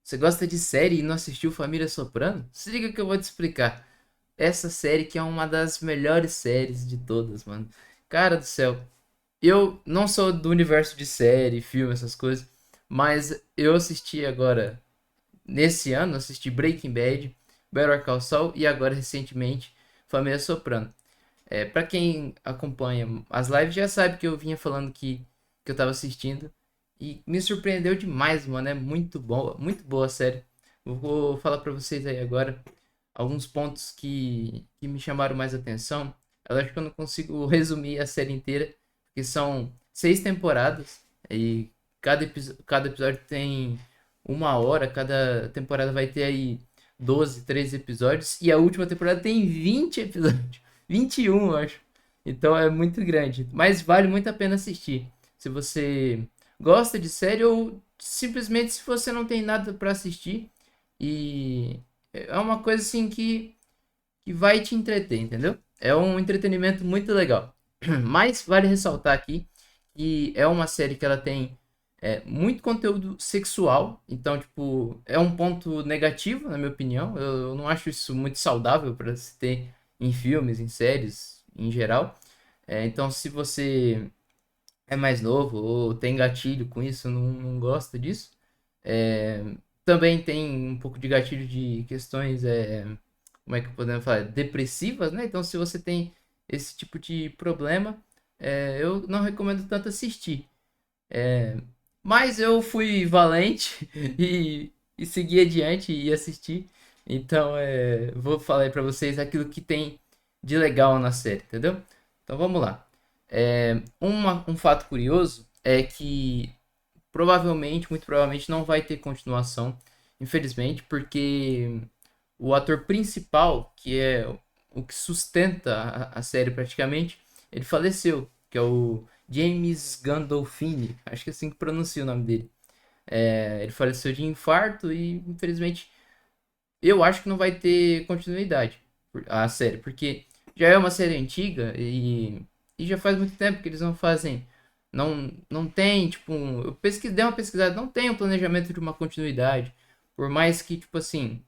Você gosta de série e não assistiu Família Soprano? Se liga que eu vou te explicar. Essa série que é uma das melhores séries de todas, mano. Cara do céu. Eu não sou do universo de série, filme, essas coisas, mas eu assisti agora, nesse ano, assisti Breaking Bad, Better Call Saul e agora recentemente Família Soprano. Para quem acompanha as lives já sabe que eu vinha falando que eu tava assistindo e me surpreendeu demais, mano. É muito boa a série. Eu vou falar pra vocês aí agora alguns pontos que me chamaram mais atenção. Eu acho que eu não consigo resumir a série inteira, porque são 6 temporadas e cada episódio tem 1 hora, cada temporada vai ter aí 12, 13 episódios, e a última temporada tem 20 episódios. 21, eu acho. Então é muito grande. Mas vale muito a pena assistir. Se você gosta de série ou simplesmente se você não tem nada para assistir. E é uma coisa assim que vai te entreter, entendeu? É um entretenimento muito legal. Mas vale ressaltar aqui que é uma série que ela tem muito conteúdo sexual. Então, tipo, é um ponto negativo, na minha opinião. Eu não acho isso muito saudável para se ter em filmes, em séries, em geral. Então, se você é mais novo ou tem gatilho com isso, não gosta disso. É, também tem um pouco de gatilho de questões, como é que podemos falar, depressivas, né? Então, se você tem esse tipo de problema, eu não recomendo tanto assistir. Mas eu fui valente e segui adiante e assisti. Então, vou falar aí pra vocês aquilo que tem de legal na série, entendeu? Então, vamos lá. Um fato curioso é que provavelmente, muito provavelmente, não vai ter continuação, infelizmente, porque o ator principal, que é o que sustenta a série praticamente, ele faleceu, que é o James Gandolfini, acho que é assim que pronuncia o nome dele. Ele faleceu de infarto e, infelizmente, eu acho que não vai ter continuidade a série, porque já é uma série antiga e já faz muito tempo que eles não fazem. Não tem, tipo, dei uma pesquisada, não tem um planejamento de uma continuidade. Por mais que, tipo assim,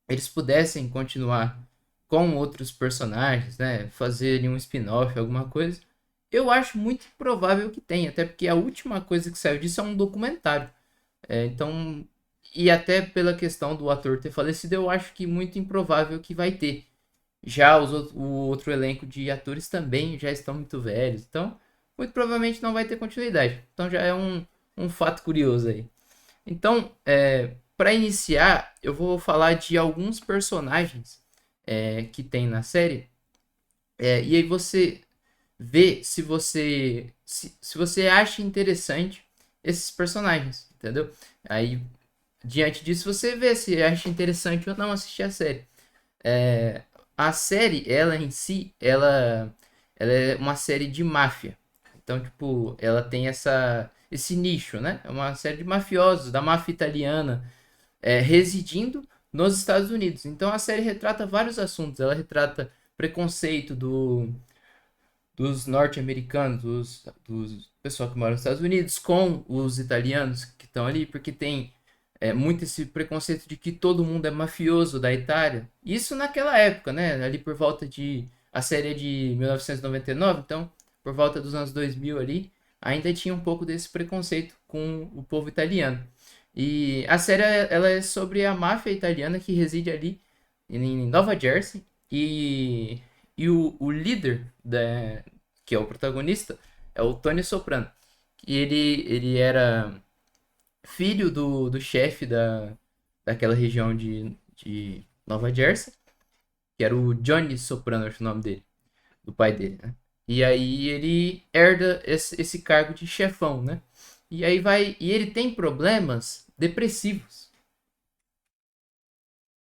eles pudessem continuar com outros personagens, né? Fazerem um spin-off, alguma coisa. Eu acho muito provável que tenha, até porque a última coisa que saiu disso é um documentário. Então, e até pela questão do ator ter falecido, eu acho que muito improvável que vai ter. Já o outro elenco de atores também já estão muito velhos, então muito provavelmente não vai ter continuidade. Então já é um fato curioso aí. Então, para iniciar, eu vou falar de alguns personagens que tem na série, e aí você vê se você acha interessante esses personagens, entendeu? Aí diante disso você vê se acha interessante ou não assistir a série. É, a série, ela em si, ela é uma série de máfia. Então, tipo, ela tem esse nicho, né? É uma série de mafiosos, da máfia italiana, residindo nos Estados Unidos. Então, a série retrata vários assuntos. Ela retrata preconceito dos norte-americanos, dos pessoal que mora nos Estados Unidos, com os italianos que estão ali, porque tem muito esse preconceito de que todo mundo é mafioso da Itália. Isso naquela época, né? Ali por volta de. A série é de 1999, então, por volta dos anos 2000 ali, ainda tinha um pouco desse preconceito com o povo italiano. E a série ela é sobre a máfia italiana que reside ali em Nova Jersey e o líder que é o protagonista é o Tony Soprano. E ele era filho do chefe daquela região de Nova Jersey, que era o Johnny Soprano, acho o nome dele, do pai dele, né? E aí ele herda esse cargo de chefão, né? E aí vai. E ele tem problemas depressivos.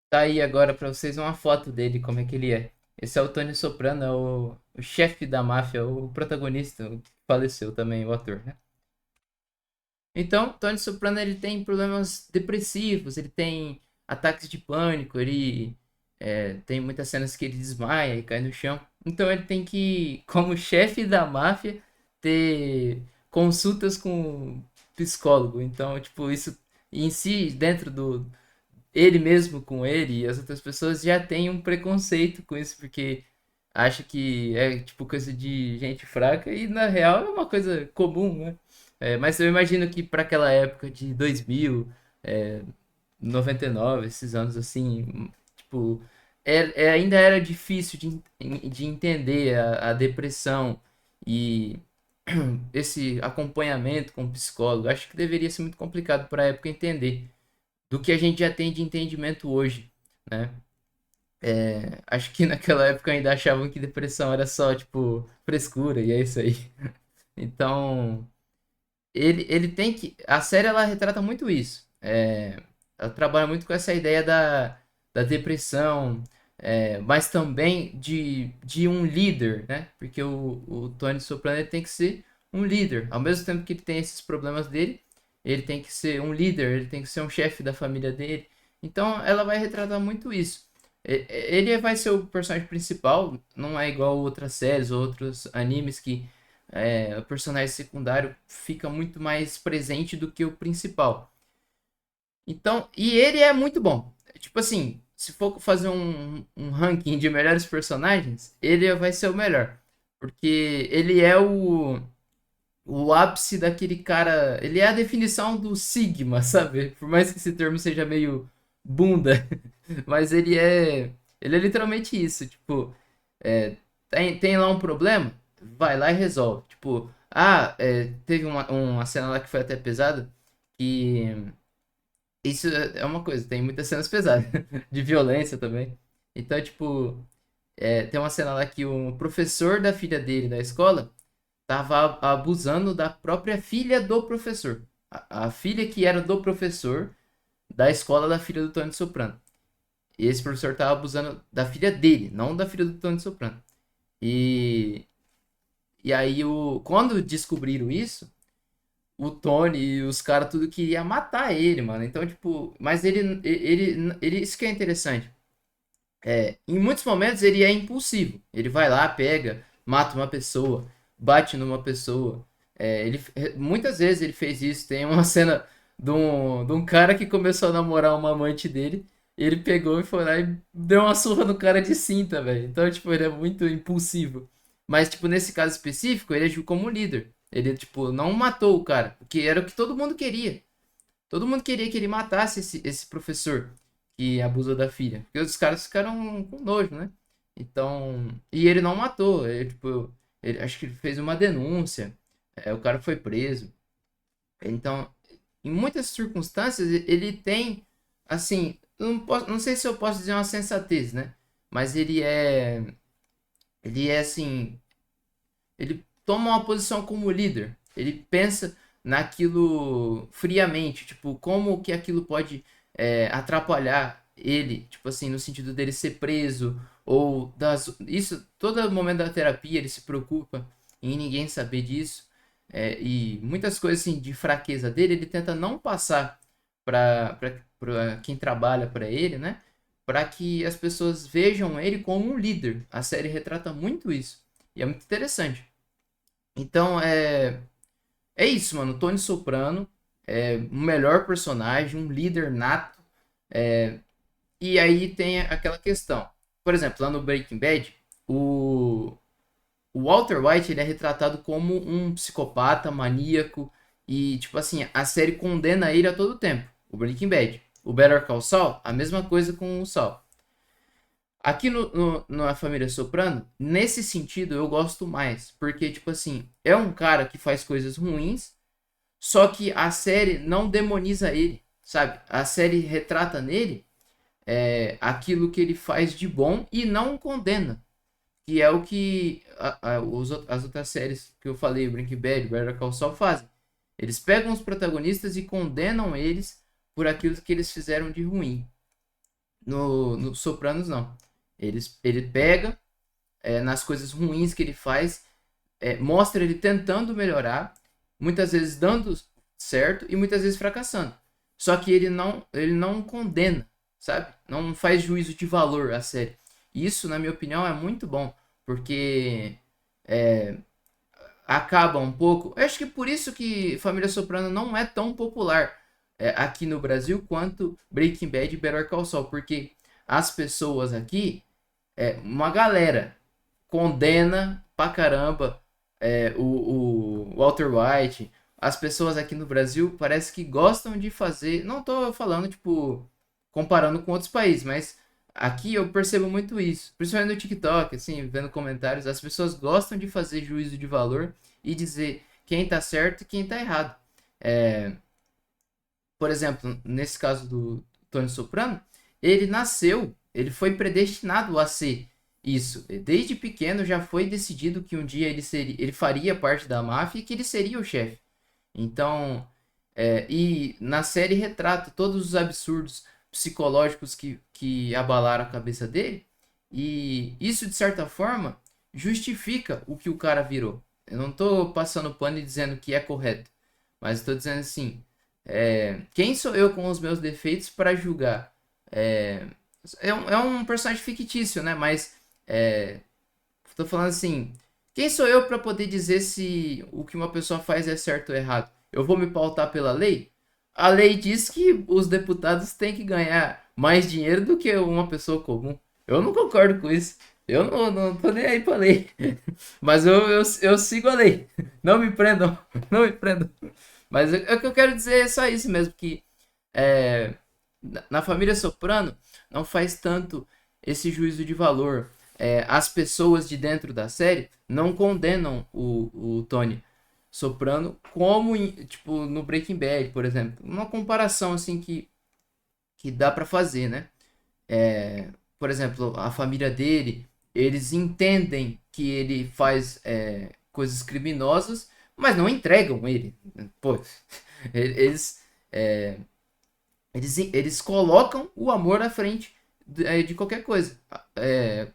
Tá aí agora pra vocês uma foto dele, como é que ele é. Esse é o Tony Soprano, é o chefe da máfia, o protagonista, o que faleceu também, o ator, né? Então, Tony Soprano ele tem problemas depressivos, ele tem ataques de pânico, ele tem muitas cenas que ele desmaia e cai no chão. Então ele tem que, como chefe da máfia, ter consultas com psicólogo. Então, tipo, isso em si, dentro do ele mesmo com ele e as outras pessoas já tem um preconceito com isso, porque acha que é tipo coisa de gente fraca e na real é uma coisa comum, né? Mas eu imagino que para aquela época de 2000, é, 99, esses anos assim, tipo, ainda era difícil de entender a depressão e esse acompanhamento com o psicólogo. Acho que deveria ser muito complicado para a época entender do que a gente já tem de entendimento hoje, né? Acho que naquela época ainda achavam que depressão era só, tipo, frescura, e é isso aí. Então, ele tem que. A série ela retrata muito isso. Ela trabalha muito com essa ideia da depressão, mas também de um líder, né? Porque o Tony Soprano ele tem que ser um líder. Ao mesmo tempo que ele tem esses problemas dele, ele tem que ser um líder, ele tem que ser um chefe da família dele. Então ela vai retratar muito isso. Ele vai ser o personagem principal, não é igual outras séries ou outros animes que o personagem secundário fica muito mais presente do que o principal. Então, e ele é muito bom. Tipo assim, se for fazer um ranking de melhores personagens, ele vai ser o melhor. Porque ele é o ápice daquele cara. Ele é a definição do Sigma, sabe? Por mais que esse termo seja meio bunda, mas ele é literalmente isso. Tipo, tem lá um problema, vai lá e resolve. Tipo, teve uma cena lá que foi até pesada, que isso é uma coisa, tem muitas cenas pesadas, de violência também. Então, tipo, tem uma cena lá que o professor da filha dele da escola tava abusando da própria filha do professor. A filha que era do professor da escola da filha do Tony Soprano. E esse professor tava abusando da filha dele, não da filha do Tony Soprano. E, e aí, quando descobriram isso, o Tony e os caras tudo queria matar ele, mano. Então, tipo, mas isso que é interessante. Em muitos momentos ele é impulsivo. Ele vai lá, pega, mata uma pessoa, bate numa pessoa. Muitas vezes ele fez isso. Tem uma cena de um cara que começou a namorar uma amante dele. Ele pegou e foi lá e deu uma surra no cara de cinta, velho. Então, tipo, ele é muito impulsivo. Mas, tipo, nesse caso específico, ele agiu como líder. Ele, tipo, não matou o cara, porque era o que todo mundo queria. Todo mundo queria que ele matasse esse professor que abusou da filha. Porque os caras ficaram com nojo, né? Então. E ele não matou. Ele, tipo, acho que ele fez uma denúncia. O cara foi preso. Então, em muitas circunstâncias, ele tem, assim, não sei se eu posso dizer uma sensatez, né? Mas ele é assim, ele toma uma posição como líder. Ele pensa naquilo friamente, tipo, como que aquilo pode atrapalhar ele, tipo assim, no sentido dele ser preso ou isso, todo momento da terapia ele se preocupa em ninguém saber disso. E muitas coisas assim de fraqueza dele, ele tenta não passar para quem trabalha para ele, né? Para que as pessoas vejam ele como um líder. A série retrata muito isso. E é muito interessante. Então, é isso, mano. Tony Soprano é o melhor personagem, um líder nato. E aí tem aquela questão. Por exemplo, lá no Breaking Bad, o Walter White ele é retratado como um psicopata, maníaco. E, tipo assim, a série condena ele a todo tempo. O Breaking Bad. O Better Call Saul, a mesma coisa com o Saul. Aqui na família Soprano, nesse sentido, eu gosto mais. Porque, tipo assim, é um cara que faz coisas ruins, só que a série não demoniza ele, sabe? A série retrata nele aquilo que ele faz de bom e não o condena. Que é o que as outras séries que eu falei, Breaking Bad, Better Call Saul, fazem. Eles pegam os protagonistas e condenam eles por aquilo que eles fizeram de ruim. No Sopranos, não. Ele pega nas coisas ruins que ele faz, mostra ele tentando melhorar, muitas vezes dando certo e muitas vezes fracassando. Só que ele não condena, sabe? Não faz juízo de valor à série. Isso, na minha opinião, é muito bom, porque acaba um pouco. Eu acho que por isso que Família Soprano não é tão popular. aqui no Brasil quanto Breaking Bad e Better Call Saul, porque as pessoas aqui, uma galera condena pra caramba o Walter White. As pessoas aqui no Brasil parece que gostam de fazer. Não tô falando, tipo, comparando com outros países, mas aqui eu percebo muito isso. Principalmente no TikTok, assim, vendo comentários, as pessoas gostam de fazer juízo de valor e dizer quem tá certo e quem tá errado. É, por exemplo, nesse caso do Tony Soprano, ele nasceu, ele foi predestinado a ser isso. Desde pequeno já foi decidido que um dia ele faria parte da máfia e que ele seria o chefe. Então, e na série retrata todos os absurdos psicológicos que abalaram a cabeça dele. E isso, de certa forma, justifica o que o cara virou. Eu não tô passando pano e dizendo que é correto, mas estou dizendo assim: quem sou eu com os meus defeitos para julgar? É, é um personagem fictício, né? Mas tô falando assim: quem sou eu para poder dizer se o que uma pessoa faz é certo ou errado? Eu vou me pautar pela lei? A lei diz que os deputados têm que ganhar mais dinheiro do que uma pessoa comum. Eu não concordo com isso. Eu não tô nem aí pra lei. Mas eu sigo a lei. Não me prendam. Não me prendam. Mas o que eu quero dizer é só isso mesmo, que é, na família Soprano não faz tanto esse juízo de valor. As pessoas de dentro da série não condenam o Tony Soprano como tipo no Breaking Bad, por exemplo. Uma comparação assim que dá para fazer, né? Por exemplo, a família dele, eles entendem que ele faz coisas criminosas, mas não entregam ele. Pô, eles, é, eles colocam o amor à frente de qualquer coisa.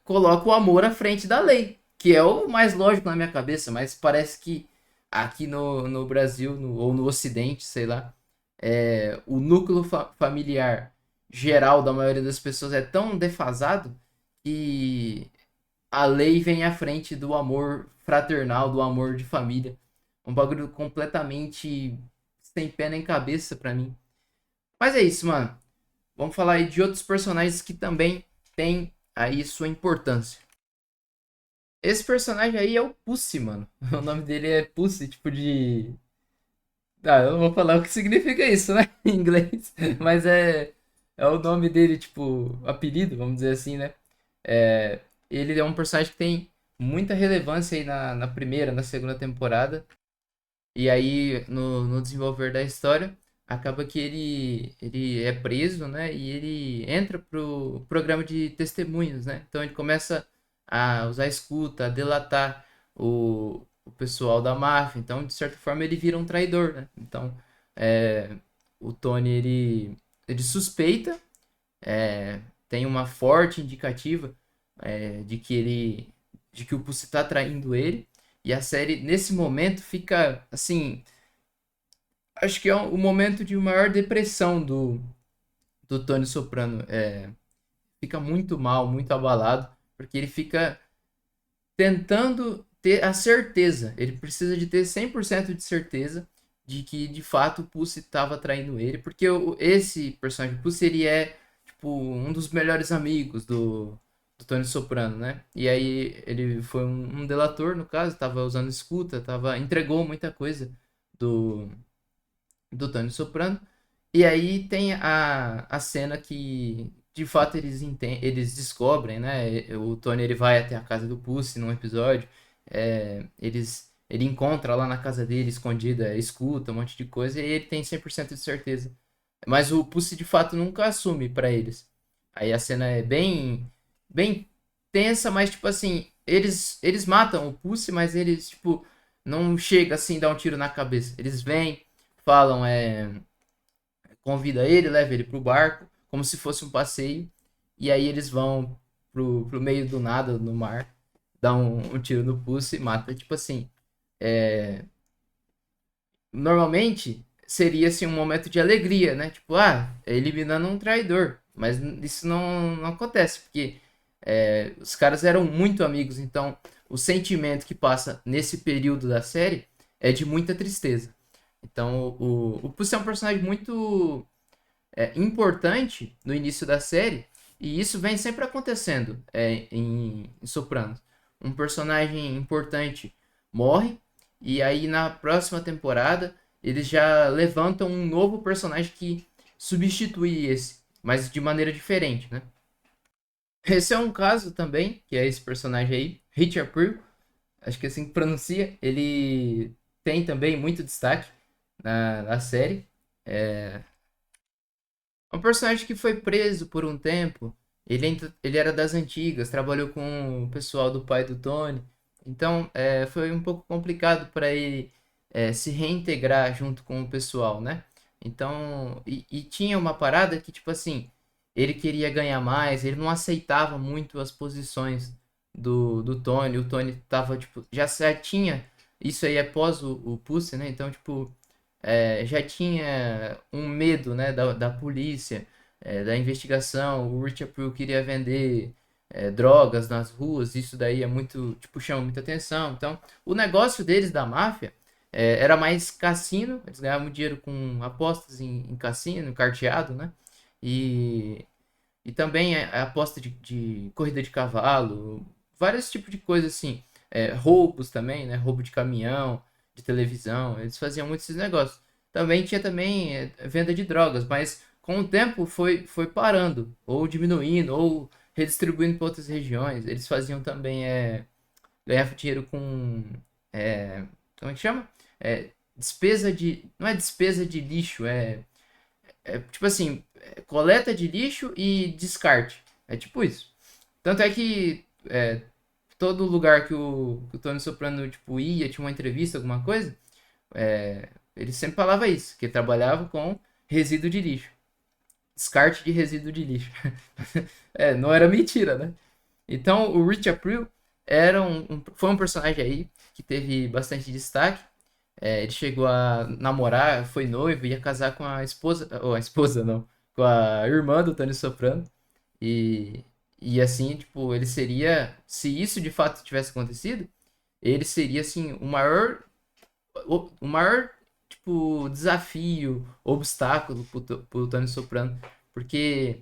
Colocam o amor à frente da lei, que é o mais lógico na minha cabeça, mas parece que aqui no Brasil, ou no Ocidente, sei lá, o núcleo familiar geral da maioria das pessoas é tão defasado que a lei vem à frente do amor fraternal, do amor de família. Um bagulho completamente sem pé nem cabeça pra mim. Mas é isso, mano. Vamos falar aí de outros personagens que também têm aí sua importância. Esse personagem aí é o Pussy, mano. O nome dele é Pussy, tipo de. Ah, eu não vou falar o que significa isso, né? Em inglês. Mas é o nome dele, tipo, apelido, vamos dizer assim, né? É, ele é um personagem que tem muita relevância aí na primeira, na segunda temporada. E aí, no desenvolver da história, acaba que ele é preso, né? E ele entra pro programa de testemunhas, né? Então ele começa a usar a escuta, a delatar o pessoal da máfia. Então, de certa forma, ele vira um traidor, né? Então, o Tony, ele suspeita, tem uma forte indicativa de que o Pussy tá traindo ele. E a série, nesse momento, fica assim. Acho que é o momento de maior depressão do Tony Soprano. Fica muito mal, muito abalado, porque ele fica tentando ter a certeza. Ele precisa de ter 100% de certeza de que de fato o Pussy estava traindo ele, porque esse personagem Pussy ele é tipo um dos melhores amigos do Tony Soprano, né? E aí ele foi um delator no caso, estava usando escuta, entregou muita coisa do do Tony Soprano. E aí tem a cena que de fato eles descobrem, né? O Tony ele vai até a casa do Pussy num episódio. Ele encontra lá na casa dele, escondida, escuta um monte de coisa e ele tem 100% de certeza. Mas o Pussy de fato nunca assume pra eles. Aí a cena é bem tensa, mas tipo assim, eles matam o Pussy, mas eles tipo não chega assim dar um tiro na cabeça. Eles vêm, falam, convida ele, leva ele pro barco, como se fosse um passeio, e aí eles vão pro meio do nada, no mar, dá um tiro no pulso e mata. Tipo assim, normalmente seria assim um momento de alegria, né? Tipo, eliminando um traidor. Mas isso não acontece, porque os caras eram muito amigos, então o sentimento que passa nesse período da série é de muita tristeza. Então, o Pussy é um personagem muito importante no início da série, e isso vem sempre acontecendo em Sopranos. Um personagem importante morre, e aí na próxima temporada eles já levantam um novo personagem que substitui esse, mas de maneira diferente, né? Esse é um caso também, que é esse personagem aí, Richard Prue, acho que é assim que pronuncia, ele tem também muito destaque na série. É um personagem que foi preso por um tempo. Ele era das antigas, trabalhou com o pessoal do pai do Tony. Então, foi um pouco complicado para ele se reintegrar junto com o pessoal, né? Então, e tinha uma parada que, tipo assim, ele queria ganhar mais, ele não aceitava muito as posições do Tony. O Tony tava, tipo, já tinha. Isso aí é pós o Pussy, né? Então, tipo, já tinha um medo, né, da polícia, da investigação. O Richard Prue queria vender drogas nas ruas, isso daí é muito, tipo, chama muita atenção. Então, o negócio deles da máfia era mais cassino, eles ganhavam dinheiro com apostas em cassino, carteado, né? E, e também a aposta de corrida de cavalo, vários tipos de coisas assim. Roubos também, né? Roubo de caminhão, de televisão, eles faziam muito esses negócios. Também tinha também venda de drogas, mas com o tempo foi parando, ou diminuindo, ou redistribuindo para outras regiões. Eles faziam também, ganhavam dinheiro com, como é que chama? Despesa de, não é despesa de lixo, tipo assim, coleta de lixo e descarte. É tipo isso. Tanto é que todo lugar que o Tony Soprano tipo, ia, tinha uma entrevista, alguma coisa, ele sempre falava isso, que ele trabalhava com resíduo de lixo. Descarte de resíduo de lixo. Não era mentira, né? Então, o Rich April foi um personagem aí que teve bastante destaque. Ele chegou a namorar, foi noivo, ia casar com a esposa, ou a esposa não, com a irmã do Tony Soprano. E, e assim, tipo, ele seria, se isso de fato tivesse acontecido, ele seria assim o maior tipo desafio, obstáculo pro Tony Soprano, porque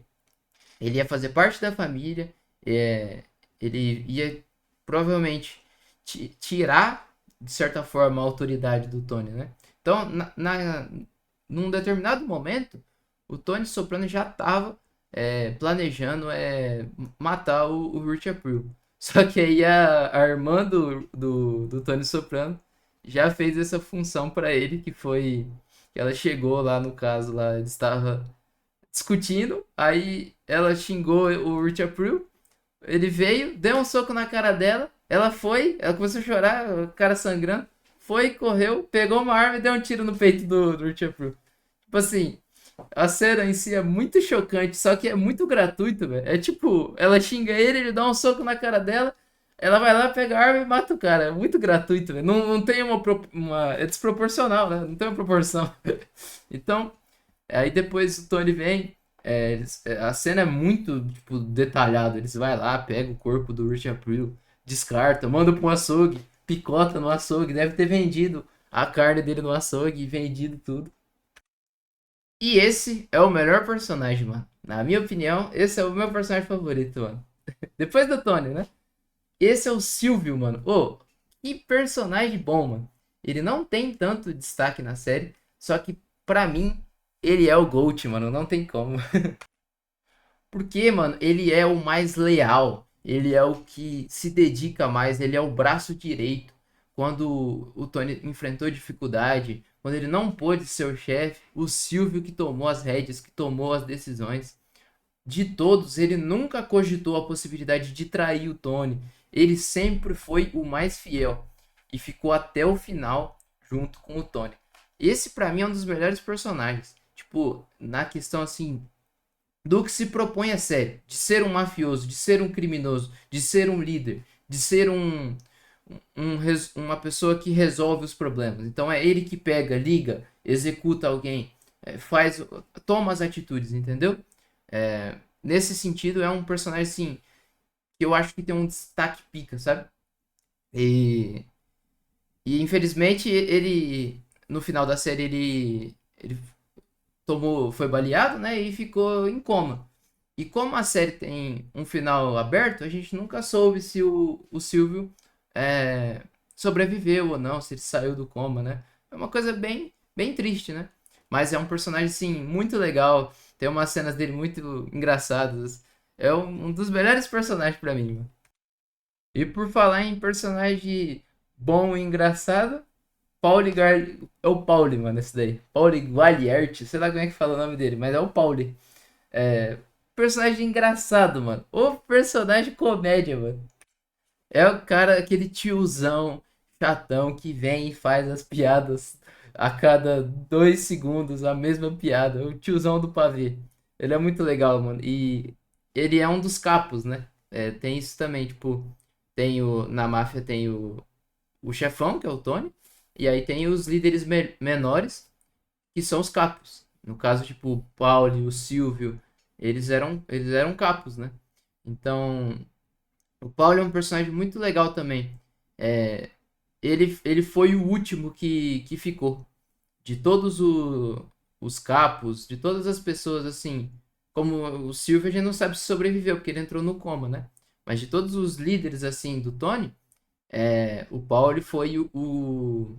ele ia fazer parte da família, ele ia provavelmente tirar de certa forma a autoridade do Tony, né? Então, num determinado momento, o Tony Soprano já estava planejando matar o Richard April. Só que aí a irmã do Tony Soprano já fez essa função para ele, que foi que ela chegou lá no caso lá, ele estava discutindo, aí ela xingou o Richard Prue, ele veio, deu um soco na cara dela, ela começou a chorar, o cara sangrando, foi, correu, pegou uma arma e deu um tiro no peito do Richard Prue. Tipo assim, a cena em si é muito chocante, só que é muito gratuito, velho. É tipo, ela xinga ele dá um soco na cara dela, ela vai lá, pega a arma e mata o cara. É muito gratuito, velho. Não tem é desproporcional, né? Não tem uma proporção. Então, aí depois o Tony vem. A cena é muito tipo, detalhada. Eles vai lá, pega o corpo do Richard April, descarta, manda para um açougue, picota no açougue. Deve ter vendido a carne dele no açougue e vendido tudo. E esse é o melhor personagem, mano. Na minha opinião, esse é o meu personagem favorito, mano. Depois do Tony, né? Esse é o Silvio, mano. Ô, que personagem bom, mano. Ele não tem tanto destaque na série, só que pra mim ele é o GOAT, mano. Não tem como. Porque, mano, ele é o mais leal. Ele é o que se dedica mais. Ele é o braço direito. Quando o Tony enfrentou dificuldade, quando ele não pôde ser o chefe, o Silvio que tomou as rédeas, que tomou as decisões. De todos, ele nunca cogitou a possibilidade de trair o Tony. Ele sempre foi o mais fiel e ficou até o final junto com o Tony. Esse pra mim é um dos melhores personagens. Tipo, na questão assim do que se propõe a série, de ser um mafioso, de ser um criminoso, de ser um líder, de ser uma pessoa que resolve os problemas. Então é ele que pega, liga, executa alguém, toma as atitudes, entendeu? Nesse sentido, é um personagem assim que eu acho que tem um destaque pica, sabe? E, e infelizmente ele no final da série ele tomou, foi baleado, né? E ficou em coma. E como a série tem um final aberto, a gente nunca soube se o Silvio é, sobreviveu ou não, se ele saiu do coma, né? É uma coisa bem triste, né? Mas é um personagem, sim, muito legal. Tem umas cenas dele muito engraçadas. É um dos melhores personagens pra mim, mano. E por falar em personagem bom e engraçado, Pauli Gar... é o Pauli, mano, esse daí. Pauli Gualierte, sei lá como é que fala o nome dele, mas é o Pauli. É, personagem engraçado, mano. O personagem comédia, mano. É o cara, aquele tiozão chatão que vem e faz as piadas a cada 2 segundos, a mesma piada. O tiozão do pavê. Ele é muito legal, mano. E ele é um dos capos, né? É, tem isso também, tipo, na máfia tem o chefão, que é o Tony, e aí tem os líderes menores, que são os capos. No caso, tipo, o Paulo, o Silvio, eles eram capos, né? Então, o Paulo é um personagem muito legal também. É, ele foi o último que ficou. De todos os capos, de todas as pessoas, assim, como o Silvio, a gente não sabe se sobreviveu, porque ele entrou no coma, né? Mas de todos os líderes, assim, do Tony, o Paulo foi o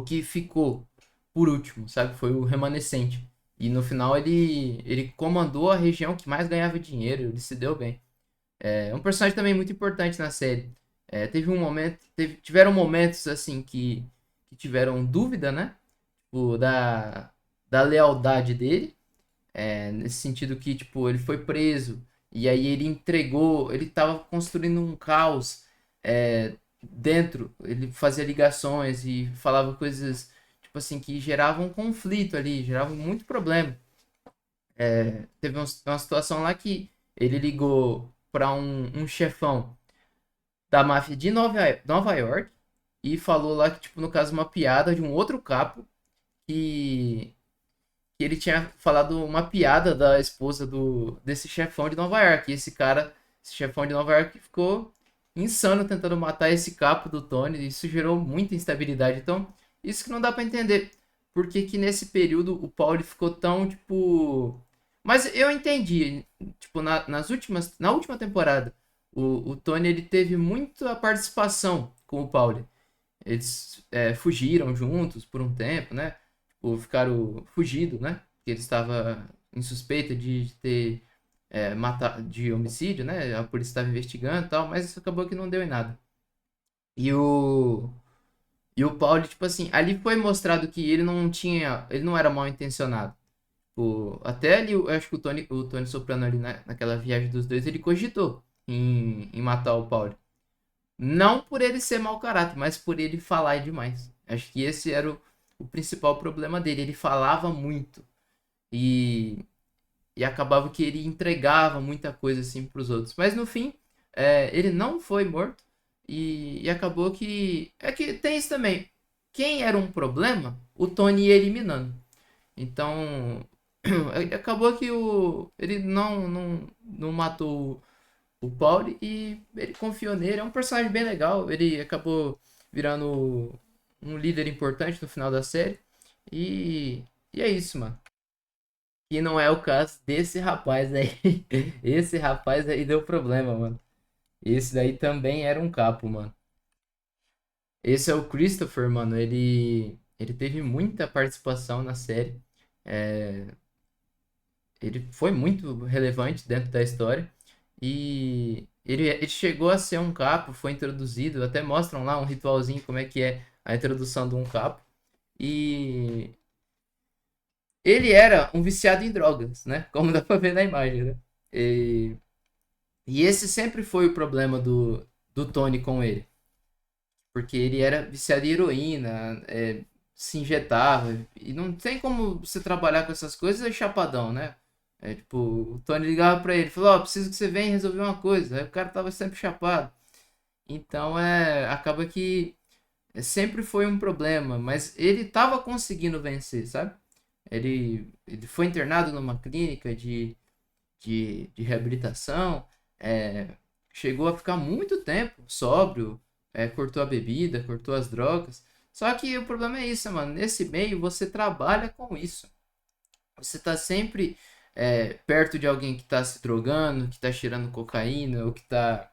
que ficou por último, sabe? Foi o remanescente. E no final ele comandou a região que mais ganhava dinheiro, ele se deu bem. É um personagem também muito importante na série. Teve um momento, tiveram momentos assim que tiveram dúvida, né? Tipo, da lealdade dele, nesse sentido que, tipo, ele foi preso e aí ele entregou, ele tava construindo um caos dentro, ele fazia ligações e falava coisas, tipo assim, que geravam conflito ali, geravam muito problema. Teve uma situação lá que ele ligou para um chefão da máfia de Nova York e falou lá que, tipo, no caso, uma piada de um outro capo que que ele tinha falado uma piada da esposa desse chefão de Nova York. E esse cara, esse chefão de Nova York, ficou insano tentando matar esse capo do Tony. E isso gerou muita instabilidade. Então, isso que não dá pra entender. Por que que nesse período o Pauli ficou tão, tipo. Mas eu entendi. Tipo, na última temporada, o Tony ele teve muita participação com o Pauli. Eles fugiram juntos por um tempo, né? Ou ficaram fugidos, né? Que ele estava em suspeita de ter de homicídio, né? A polícia estava investigando e tal, mas isso acabou que não deu em nada. E o Paulo, tipo assim, ali foi mostrado que ele não era mal intencionado. Até ali, eu acho que o Tony Soprano ali naquela viagem dos dois, ele cogitou em matar o Paulo. Não por ele ser mau caráter, mas por ele falar demais. Acho que esse era o principal problema dele. Ele falava muito e, e acabava que ele entregava muita coisa assim para os outros. Mas no fim, ele não foi morto e acabou que. É que tem isso também. Quem era um problema, o Tony ia eliminando. Então, acabou que ele não matou o Pauli e ele confiou nele. É um personagem bem legal. Ele acabou virando um líder importante no final da série. E, e é isso, mano. E não é o caso desse rapaz aí. Esse rapaz aí deu problema, mano. Esse daí também era um capo, mano. Esse é o Christopher, mano. Ele teve muita participação na série. É, ele foi muito relevante dentro da história. E ele chegou a ser um capo, foi introduzido, até mostram lá um ritualzinho como é que é a introdução de um capo. E ele era um viciado em drogas, né? Como dá pra ver na imagem, né? E, e esse sempre foi o problema do Tony com ele. Porque ele era viciado em heroína, se injetava. E não tem como você trabalhar com essas coisas chapadão, né? Tipo, o Tony ligava pra ele, falou, ó, preciso que você venha resolver uma coisa. Aí o cara tava sempre chapado. Então, acaba que sempre foi um problema, mas ele tava conseguindo vencer, sabe? Ele foi internado numa clínica de reabilitação, é, chegou a ficar muito tempo sóbrio, cortou a bebida, cortou as drogas, Só que o problema é isso, mano. Nesse meio você trabalha com isso. Você tá sempre perto de alguém que tá se drogando, que tá cheirando cocaína, ou que tá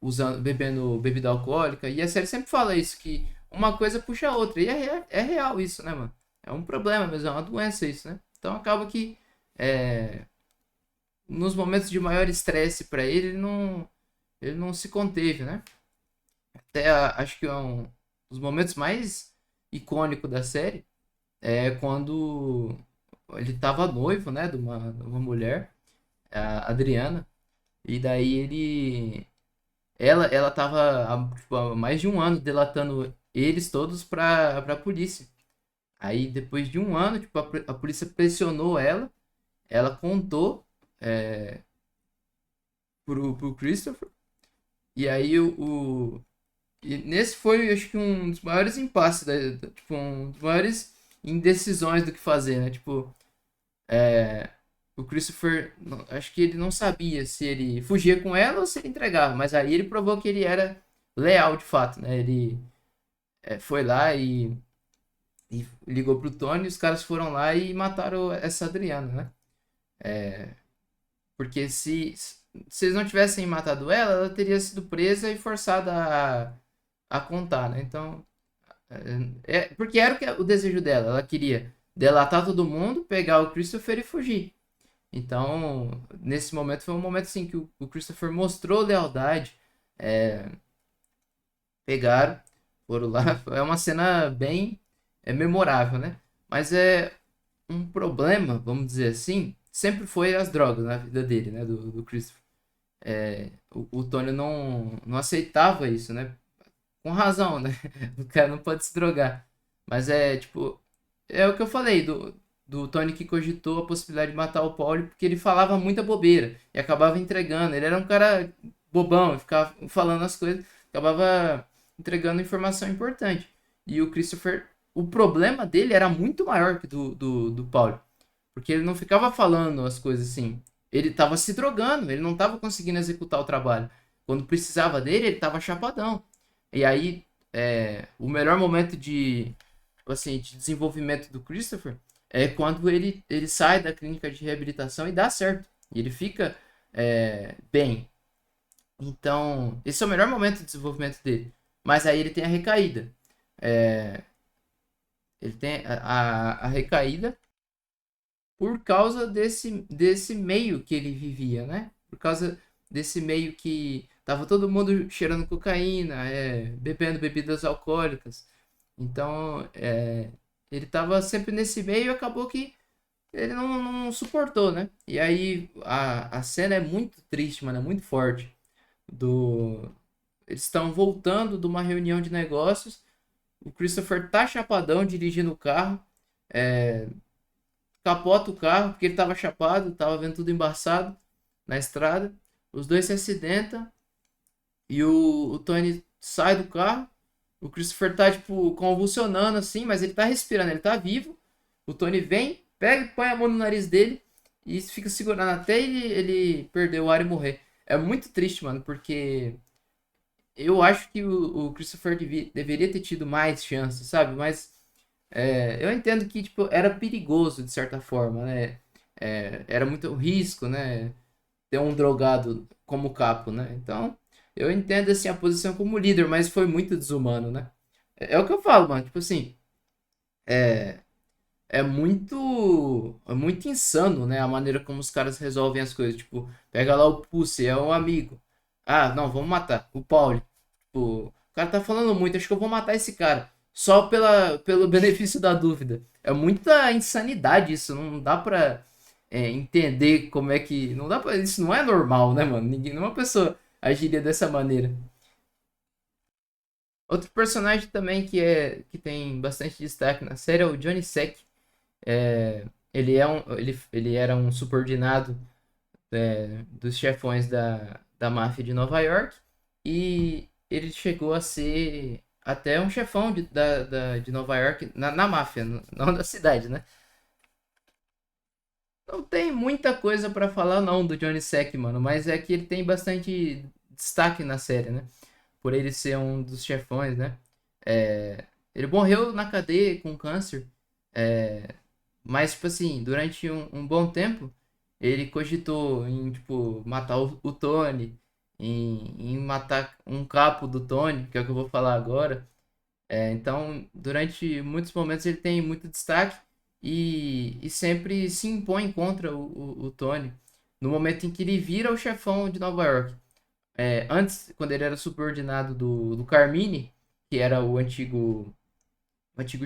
usando, bebendo bebida alcoólica. E a série sempre fala isso, que uma coisa puxa a outra. E é real isso, né, mano? É um problema mesmo, é uma doença isso, né? Então acaba que é, nos momentos de maior estresse para ele, ele não se conteve, né? Até acho que é um dos momentos mais icônicos da série é quando ele tava noivo, né, de uma mulher, a Adriana, e daí ela tava tipo, há mais de um ano delatando eles todos pra polícia. Aí depois de um ano, tipo, a polícia pressionou ela contou é, pro Christopher, e aí e nesse foi, acho que um dos maiores impasses, tipo, um dos maiores indecisões do que fazer, né? Tipo, o Christopher, acho que ele não sabia se ele fugia com ela ou se ele entregava, mas aí ele provou que ele era leal de fato, né? Ele foi lá e ligou pro Tony, os caras foram lá e mataram essa Adriana, né? Porque se eles não tivessem matado ela, ela teria sido presa e forçada a contar, né? Então, porque era o desejo dela. Ela queria delatar todo mundo, pegar o Christopher e fugir. Então, nesse momento foi um momento assim que o Christopher mostrou lealdade. Pegaram, foram lá. É uma cena bem memorável, né? Mas é um problema, vamos dizer assim, sempre foi as drogas na vida dele, né? Do Christopher. O Tony não aceitava isso, né? Com razão, né? O cara não pode se drogar. Mas tipo, é o que eu falei do Tony que cogitou a possibilidade de matar o Pauli porque ele falava muita bobeira e acabava entregando. Ele era um cara bobão, ficava falando as coisas, acabava entregando informação importante. E o Christopher, o problema dele era muito maior que do Pauli, porque ele não ficava falando as coisas assim. Ele estava se drogando, ele não estava conseguindo executar o trabalho. Quando precisava dele, ele estava chapadão. E aí, o melhor momento assim, de desenvolvimento do Christopher é quando ele sai da clínica de reabilitação e dá certo. E ele fica bem. Então, esse é o melhor momento de desenvolvimento dele. Mas aí ele tem a recaída. Ele tem a recaída por causa desse meio que ele vivia, né? Por causa desse meio que tava todo mundo cheirando cocaína, bebendo bebidas alcoólicas. Então, ele tava sempre nesse meio e acabou que ele não suportou, né? E aí a cena é muito triste, mano, é muito forte. Do... Eles estão voltando de uma reunião de negócios. O Christopher tá chapadão dirigindo o carro. Capota o carro, porque ele tava chapado, tava vendo tudo embaçado na estrada. Os dois se acidentam e o Tony sai do carro. O Christopher tá, tipo, convulsionando assim, mas ele tá respirando, ele tá vivo. O Tony vem, pega e põe a mão no nariz dele e fica segurando até ele perder o ar e morrer. É muito triste, mano, porque eu acho que o Christopher deveria ter tido mais chances, sabe? Mas eu entendo que tipo, era perigoso de certa forma, né? Era muito risco, né? Ter um drogado como capo, né? Então, eu entendo assim a posição como líder, mas foi muito desumano, né? É o que eu falo, mano. Tipo assim, é muito insano, né? A maneira como os caras resolvem as coisas. Tipo, pega lá o Pussy, é um amigo. Ah, não, vamos matar. O Pauli. Tipo, o cara tá falando muito, acho que eu vou matar esse cara. Só pelo benefício da dúvida. É muita insanidade isso. Não dá pra entender como é que. Não dá pra. Isso não é normal, né, mano? Nenhuma pessoa agiria dessa maneira. Outro personagem também que tem bastante destaque na série é o Johnny Sack. Ele era um subordinado dos chefões da máfia de Nova York e ele chegou a ser até um chefão de Nova York na máfia, não da cidade, né? Não tem muita coisa pra falar não do Johnny Sack, mano, mas é que ele tem bastante destaque na série, né? por ele ser um dos chefões, né? Ele morreu na cadeia com câncer. É, mas, tipo assim, durante um bom tempo, ele cogitou em, tipo, matar o Tony, em matar um capo do Tony, que é o que eu vou falar agora. Então, durante muitos momentos ele tem muito destaque e sempre se impõe contra o Tony. No momento em que ele vira o chefão de Nova York. Antes, quando ele era subordinado do Carmine, que era o antigo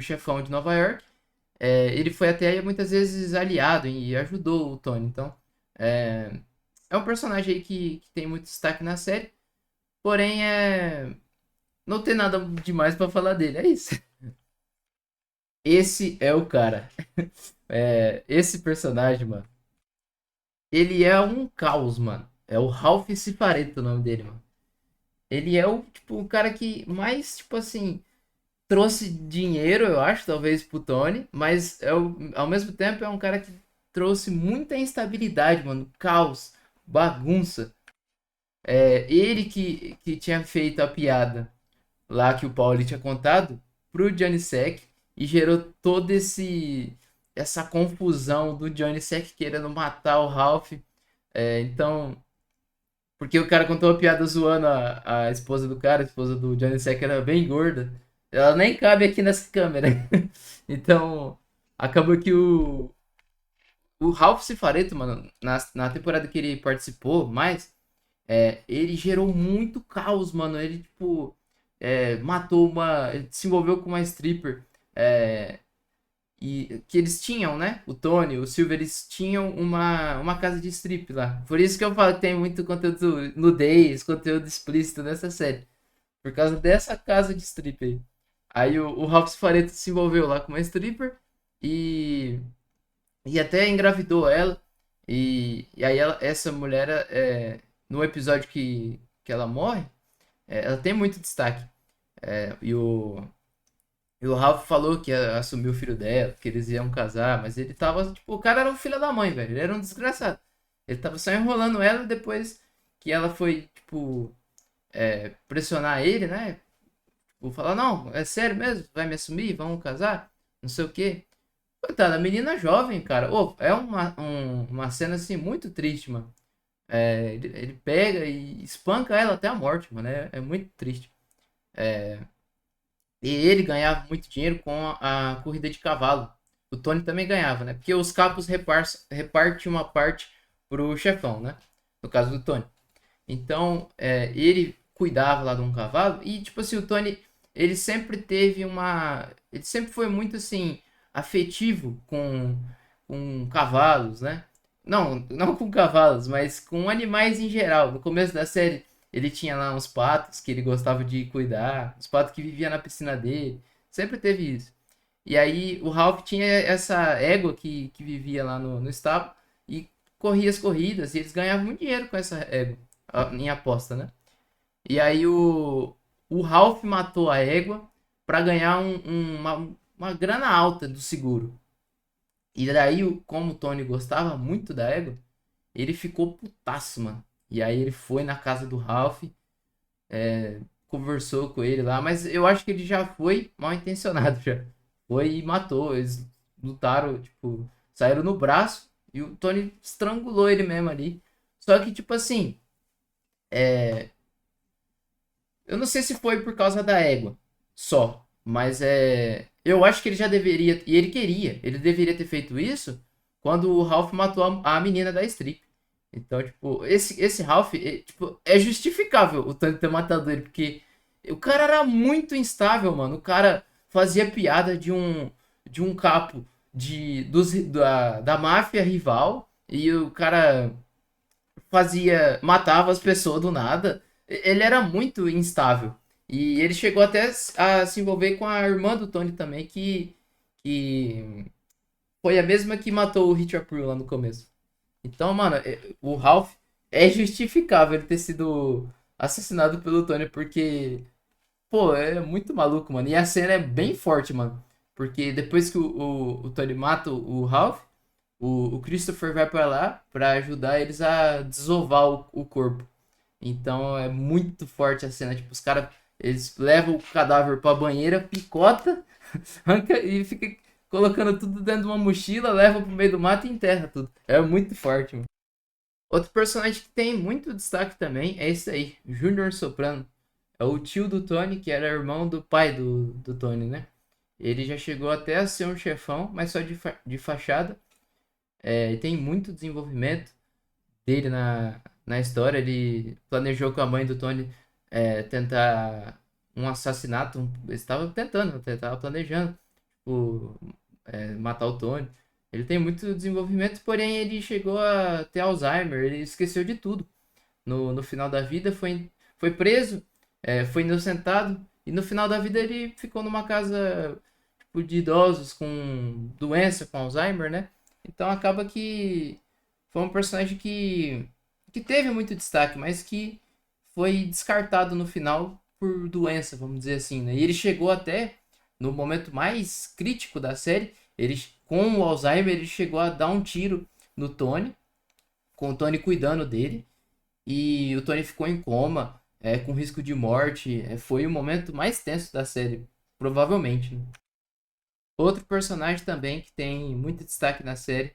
chefão de Nova York, ele foi até muitas vezes aliado e ajudou o Tony. Então, é, é um personagem aí que tem muito destaque na série, porém não tem nada demais pra falar dele, é isso. Esse é o cara. Esse personagem, mano, ele é um caos, mano. É o Ralph Cifaretto o nome dele, mano. Ele é o cara que mais, tipo assim, trouxe dinheiro, eu acho, talvez pro Tony, mas ao mesmo tempo é um cara que trouxe muita instabilidade, mano, caos, bagunça. Ele que tinha feito a piada lá que o Pauli tinha contado pro Johnny Sack e gerou todo essa confusão do Johnny Sack querendo matar o Ralph. Então, porque o cara contou uma piada zoando a esposa do cara, a esposa do Johnny Sack era bem gorda. Ela nem cabe aqui nessa câmera. Então, acabou que o Ralph Cifaretto, mano, na temporada que ele participou mais, ele gerou muito caos, mano. Ele, tipo, matou uma. Ele se envolveu com uma stripper. é, e que eles tinham, né? O Tony, o Silver, eles tinham uma casa de strip lá. Por isso que eu falo que tem muito conteúdo nudez, conteúdo explícito nessa série. Por causa dessa casa de strip aí. Aí o Ralph Fareto se envolveu lá com uma stripper e, e até engravidou ela. E aí essa mulher, no episódio que ela morre, ela tem muito destaque. E o Ralph falou que ia assumir o filho dela, que eles iam casar, mas ele tava, tipo, o cara era um filho da mãe, velho. Ele era um desgraçado. Ele tava só enrolando ela depois que ela foi, tipo, pressionar ele, né? Tipo, falar, não, é sério mesmo? Vai me assumir? Vamos casar? Não sei o quê. Coitada, a menina jovem, cara. Ô, é uma cena, assim, muito triste, mano. Ele pega e espanca ela até a morte, mano. É muito triste. E ele ganhava muito dinheiro com a corrida de cavalo. O Tony também ganhava, né? Porque os capos repartem uma parte pro chefão, né? No caso do Tony. Então, ele cuidava lá de um cavalo e, tipo assim, o Tony, ele sempre teve uma... Ele sempre foi muito, assim, afetivo com cavalos, né? Não com cavalos, mas com animais em geral. No começo da série, ele tinha lá uns patos que ele gostava de cuidar, os patos que viviam na piscina dele. Sempre teve isso. E aí o Ralph tinha essa égua que vivia lá no estábulo e corria as corridas e eles ganhavam muito dinheiro com essa égua em aposta, né? E aí o Ralph matou a égua para ganhar uma grana alta do seguro. E daí, como o Tony gostava muito da égua, ele ficou putaço, mano. E aí ele foi na casa do Ralph, conversou com ele lá, mas eu acho que ele já foi mal intencionado já. Foi e matou. Eles lutaram, tipo, saíram no braço e o Tony estrangulou ele mesmo ali. Só que, tipo assim, eu não sei se foi por causa da égua só, mas eu acho que ele já deveria, e ele queria, ele deveria ter feito isso quando o Ralph matou a menina da strip. Então, tipo, esse Ralph, tipo, é justificável o Tony ter matado ele, porque o cara era muito instável, mano. O cara fazia piada de um capo da máfia rival, e o cara matava as pessoas do nada. Ele era muito instável. E ele chegou até a se envolver com a irmã do Tony também, que foi a mesma que matou o Richard April lá no começo. Então, mano, o Ralph é justificável ele ter sido assassinado pelo Tony, porque, pô, é muito maluco, mano. E a cena é bem forte, mano. Porque depois que o Tony mata o Ralph, o Christopher vai pra lá pra ajudar eles a desovar o corpo. Então é muito forte a cena. Tipo, os caras, eles levam o cadáver pra banheira, picota, arranca e fica colocando tudo dentro de uma mochila, leva pro meio do mato e enterra tudo. É muito forte, mano. Outro personagem que tem muito destaque também é esse aí, Júnior Soprano. É o tio do Tony, que era irmão do pai do Tony, né? Ele já chegou até a ser um chefão, mas só de fachada. E tem muito desenvolvimento dele na história. Ele planejou com a mãe do Tony tentar um assassinato. Ele estava tentando, estava planejando tipo, matar o Tony. Ele tem muito desenvolvimento, porém ele chegou a ter Alzheimer, ele esqueceu de tudo. No final da vida foi preso, foi inocentado, e no final da vida ele ficou numa casa tipo, de idosos com doença, com Alzheimer, né? Então acaba que foi um personagem que teve muito destaque, mas que foi descartado no final por doença, vamos dizer assim, né? E ele chegou até no momento mais crítico da série, ele com o Alzheimer, ele chegou a dar um tiro no Tony, com o Tony cuidando dele, e o Tony ficou em coma, com risco de morte. Foi o momento mais tenso da série, provavelmente, né? Outro personagem também que tem muito destaque na série,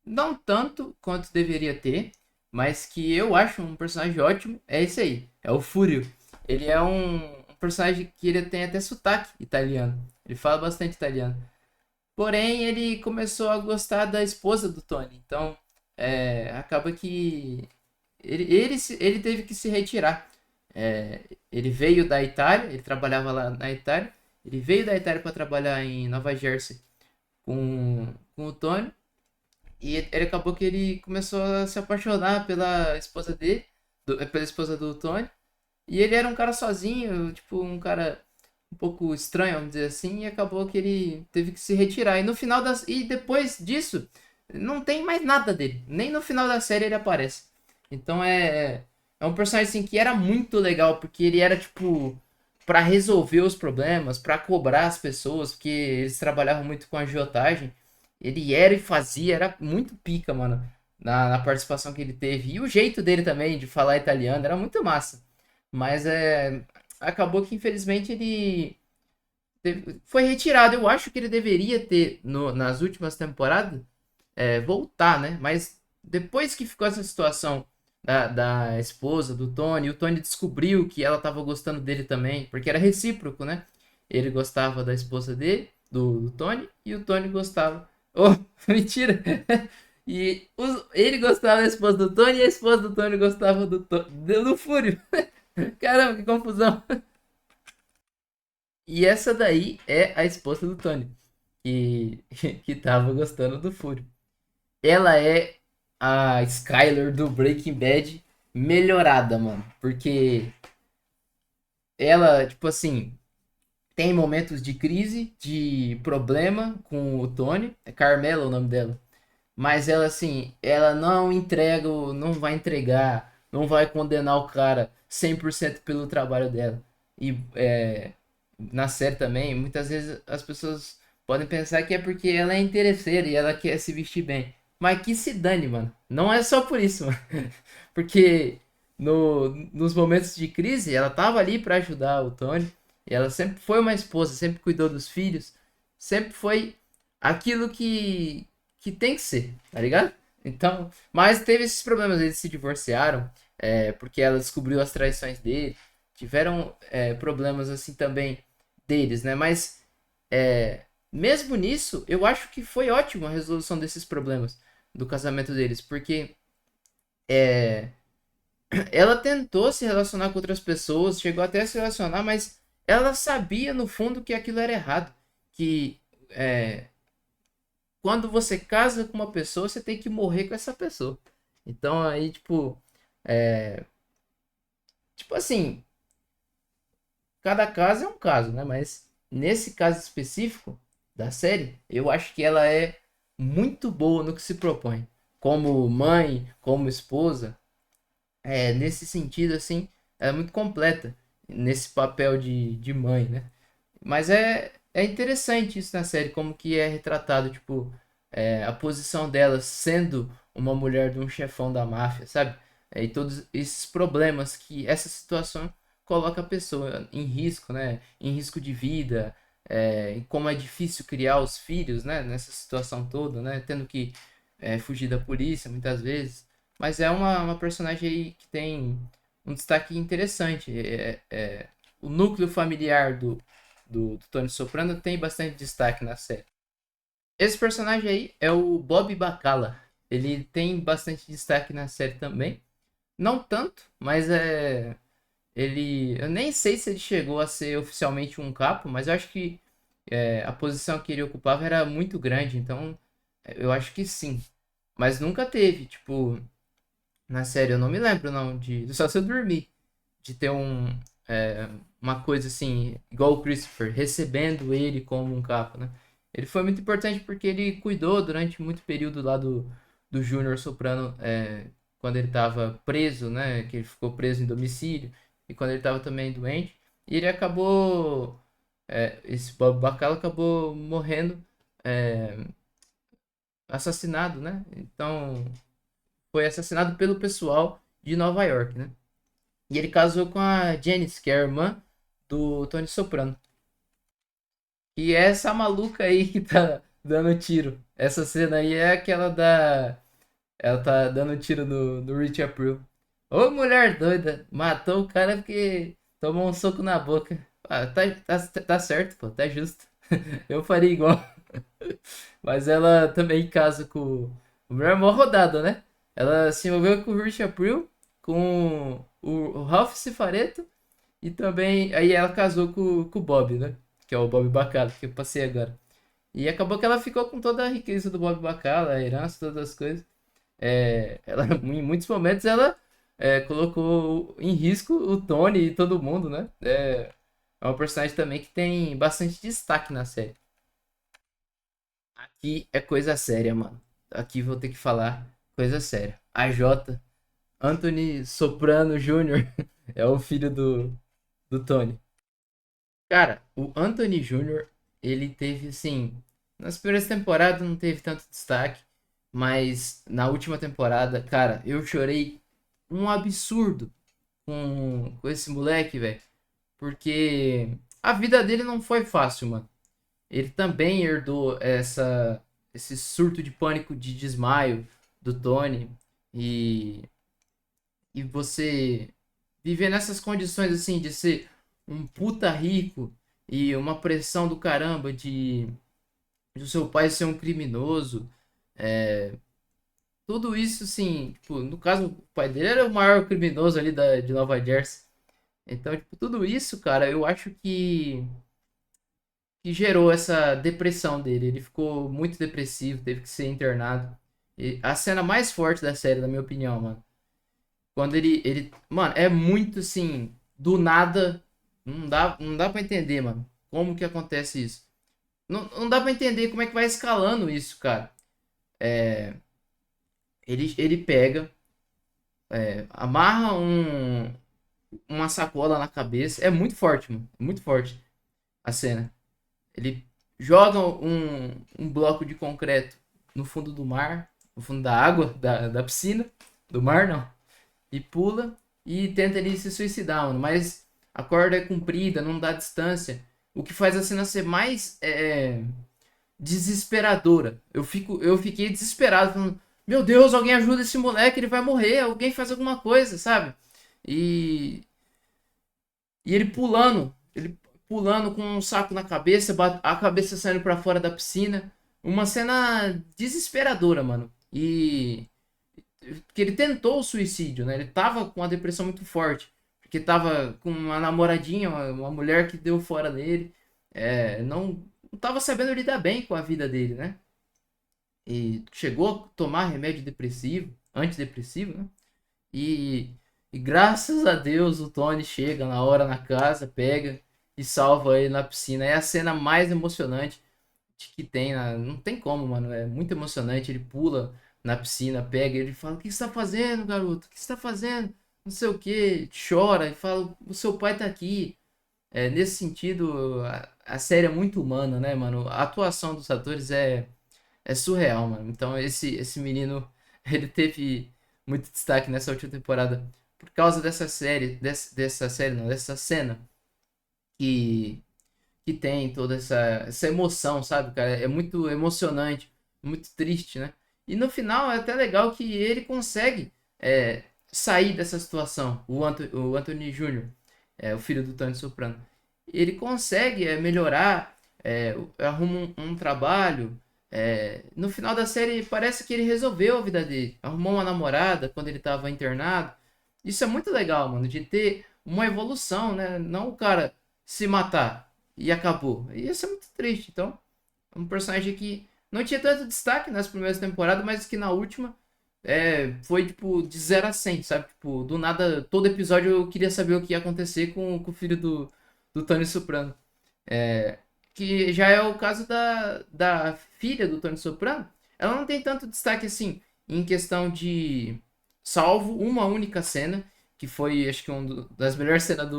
não tanto quanto deveria ter, mas que eu acho um personagem ótimo, é esse aí, é o Fúrio. Ele é um personagem que ele tem até sotaque italiano, ele fala bastante italiano. Porém, ele começou a gostar da esposa do Tony, então acaba que ele teve que se retirar. Ele veio da Itália, ele trabalhava lá na Itália, ele veio da Itália para trabalhar em Nova Jersey com o Tony, e ele acabou que ele começou a se apaixonar pela esposa dele, pela esposa do Tony, e ele era um cara sozinho, tipo, um cara um pouco estranho, vamos dizer assim, e acabou que ele teve que se retirar. E depois disso, não tem mais nada dele. Nem no final da série ele aparece. Então é um personagem assim que era muito legal, porque ele era tipo para resolver os problemas, para cobrar as pessoas, porque eles trabalhavam muito com agiotagem. Ele era e fazia, era muito pica, mano, na participação que ele teve. E o jeito dele também de falar italiano era muito massa. Mas acabou que infelizmente ele foi retirado. Eu acho que ele deveria ter, nas últimas temporadas, voltar, né? Mas depois que ficou essa situação da esposa, do Tony, o Tony descobriu que ela tava gostando dele também, porque era recíproco, né? Ele gostava da esposa dele, do Tony, e o Tony gostava. Oh, mentira! Ele gostava da esposa do Tony e a esposa do Tony gostava do Fúrio. Caramba, que confusão! E essa daí é a esposa do Tony, que, que tava gostando do Fúrio. Ela é a Skyler do Breaking Bad melhorada, mano. Porque ela, tipo assim, tem momentos de crise, de problema com o Tony. É Carmela o nome dela. Mas ela, assim, ela não entrega, não vai entregar, não vai condenar o cara 100% pelo trabalho dela. E na série também, muitas vezes as pessoas podem pensar que é porque ela é interesseira e ela quer se vestir bem. Mas que se dane, mano. Não é só por isso, mano. Porque nos momentos de crise, ela tava ali pra ajudar o Tony. E ela sempre foi uma esposa, sempre cuidou dos filhos. Sempre foi aquilo que tem que ser, tá ligado? Então, mas teve esses problemas, eles se divorciaram, porque ela descobriu as traições dele. Tiveram problemas assim também deles, né? Mas mesmo nisso, eu acho que foi ótima a resolução desses problemas do casamento deles, porque é, ela tentou se relacionar com outras pessoas, chegou até a se relacionar, mas ela sabia no fundo que aquilo era errado, que quando você casa com uma pessoa, você tem que morrer com essa pessoa. Então aí, tipo assim, cada caso é um caso, né? Mas nesse caso específico da série, eu acho que ela é muito boa no que se propõe. Como mãe, como esposa, nesse sentido, assim, ela é muito completa nesse papel de mãe, né? Mas é interessante isso na série, como que é retratado, tipo, a posição dela sendo uma mulher de um chefão da máfia, sabe? e todos esses problemas que essa situação coloca a pessoa em risco, né? Em risco de vida, e como é difícil criar os filhos, né? Nessa situação toda, né? Tendo que fugir da polícia muitas vezes. Mas é uma personagem aí que tem um destaque interessante. O núcleo familiar do Tony Soprano tem bastante destaque na série. Esse personagem aí é o Bob Bacala. Ele tem bastante destaque na série também. Não tanto, mas ele. Eu nem sei se ele chegou a ser oficialmente um capo, mas eu acho que a posição que ele ocupava era muito grande, então eu acho que sim. Mas nunca teve, tipo, na série, eu não me lembro, não, só se eu dormir, de ter é, uma coisa assim, igual o Christopher, recebendo ele como um capa, né? Ele foi muito importante porque ele cuidou durante muito período lá do Júnior Soprano, quando ele estava preso, né? Que ele ficou preso em domicílio, e quando ele estava também doente. E ele acabou, esse Bob Bacala acabou morrendo, é, assassinado, né? Então, foi assassinado pelo pessoal de Nova York, né? E ele casou com a Janice, que é a irmã do Tony Soprano. E é essa maluca aí que tá dando tiro. Essa cena aí é aquela da. Ela tá dando tiro no Rich April. Ô mulher doida! Matou o cara porque tomou um soco na boca. Ah, tá certo, pô, tá justo. Eu faria igual. Mas ela também casa com. O mulher é mó rodada, né? Ela se envolveu com o Rich April, com o Ralph Cifaretto e também. Aí ela casou com o Bob, né? Que é o Bob Bacala, que eu passei agora. E acabou que ela ficou com toda a riqueza do Bob Bacala, a herança, todas as coisas. Ela, em muitos momentos ela colocou em risco o Tony e todo mundo, né? É uma personagem também que tem bastante destaque na série. Aqui é coisa séria, mano. Aqui vou ter que falar coisa séria. A J. Anthony Soprano Jr. é o filho do Tony. Cara, o Anthony Jr., ele teve, assim, nas primeiras temporadas não teve tanto destaque, mas na última temporada, cara, eu chorei um absurdo com esse moleque, velho, porque a vida dele não foi fácil, mano. Ele também herdou esse surto de pânico de desmaio do Tony. E, e você viver nessas condições assim de ser um puta rico e uma pressão do caramba de o seu pai ser um criminoso. Tudo isso, assim, tipo, no caso, o pai dele era o maior criminoso ali de Nova Jersey. Então, tipo, tudo isso, cara, eu acho que gerou essa depressão dele. Ele ficou muito depressivo, teve que ser internado. E a cena mais forte da série, na minha opinião, mano. Quando mano, é muito assim, do nada, não dá para entender, mano, como que acontece isso. Não dá pra entender como é que vai escalando isso, cara. Ele pega, amarra uma sacola na cabeça. É muito forte, mano. É muito forte a cena. Ele joga um bloco de concreto no fundo do mar, no fundo da água, da piscina, do mar não, e pula e tenta ali se suicidar, mano. Mas a corda é comprida, não dá distância, o que faz a cena ser mais desesperadora. Eu fiquei desesperado, falando, meu Deus, alguém ajuda esse moleque, ele vai morrer, alguém faz alguma coisa, sabe? E, e ele pulando com um saco na cabeça, a cabeça saindo pra fora da piscina. Uma cena desesperadora, mano. E que ele tentou o suicídio, né? Ele tava com uma depressão muito forte, porque tava com uma namoradinha, uma mulher que deu fora dele. Não tava sabendo lidar bem com a vida dele, né? E chegou a tomar remédio depressivo, antidepressivo, né? E, e graças a Deus o Tony chega na hora na casa, pega e salva ele na piscina. É a cena mais emocionante que tem. Não tem como, mano. É muito emocionante. Ele pula na piscina, pega ele fala: O que você tá fazendo, garoto? O que você tá fazendo? Não sei o que. Chora e fala: O seu pai tá aqui. Nesse sentido, a série é muito humana, né, mano? A atuação dos atores é surreal, mano. Então, esse menino, ele teve muito destaque nessa última temporada por causa dessa série, dessa série não, dessa cena que, que tem toda essa emoção, sabe, cara? É muito emocionante, muito triste, né? E no final é até legal que ele consegue sair dessa situação, o Anthony Júnior, o filho do Tony Soprano. Ele consegue melhorar, arruma um trabalho. No final da série parece que ele resolveu a vida dele. Arrumou uma namorada quando ele estava internado. Isso é muito legal, mano, de ter uma evolução, né? Não o cara se matar e acabou. E isso é muito triste. Então, é um personagem que não tinha tanto destaque nas primeiras temporadas, mas que na última foi tipo de 0 a 100, sabe? Tipo, do nada, todo episódio eu queria saber o que ia acontecer com o filho do Tony Soprano. É, que já é o caso da filha do Tony Soprano. Ela não tem tanto destaque assim, em questão de. Salvo uma única cena, que foi, acho que, das melhores cenas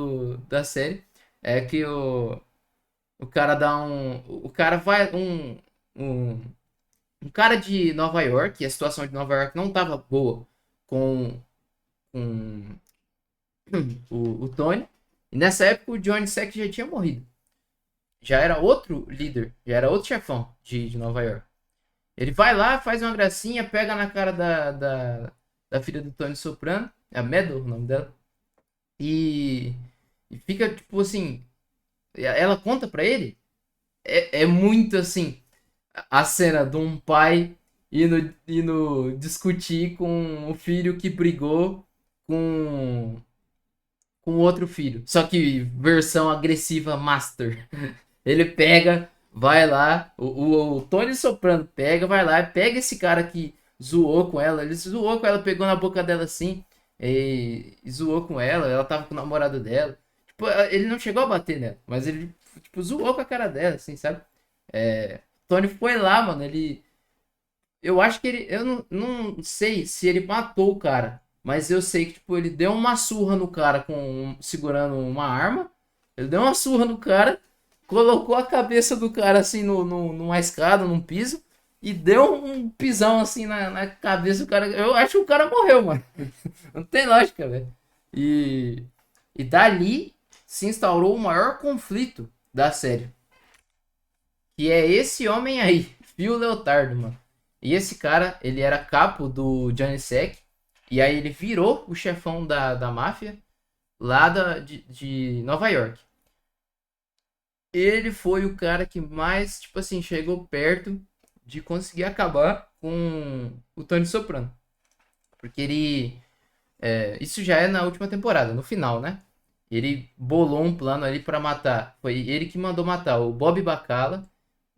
da série. É que o cara dá um. O cara vai. Um, um cara de Nova York, e a situação de Nova York não tava boa com o Tony. E nessa época o Johnny Sack já tinha morrido. Já era outro líder, já era outro chefão de Nova York. Ele vai lá, faz uma gracinha, pega na cara da filha do Tony Soprano, é a Meadow o nome dela, e, e fica tipo assim. Ela conta pra ele, é muito assim, a cena de um pai indo discutir com o filho que brigou com, com outro filho. Só que versão agressiva master. Ele pega, vai lá, o Tony Soprano pega, vai lá, pega esse cara que zoou com ela. Ele zoou com ela, pegou na boca dela assim, e zoou com ela tava com o namorado dela. Tipo, ele não chegou a bater nela, mas ele, tipo, zoou com a cara dela, assim, sabe? Tony foi lá, mano, ele. Eu acho que ele. Eu não sei se ele matou o cara. Mas eu sei que, tipo, ele deu uma surra no cara segurando uma arma. Ele deu uma surra no cara, colocou a cabeça do cara assim numa escada, num piso, e deu um pisão assim na cabeça do cara. Eu acho que o cara morreu, mano. Não tem lógica, velho. E, e dali se instaurou o maior conflito da série. Que é esse homem aí, Phil Leotardo, mano. E esse cara, ele era capo do Johnny Sack. E aí ele virou o chefão da máfia lá de Nova York. Ele foi o cara que mais, tipo assim, chegou perto de conseguir acabar com o Tony Soprano. Porque ele. Isso já é na última temporada, no final, né? Ele bolou um plano ali pra matar. Foi ele que mandou matar o Bob Bacala,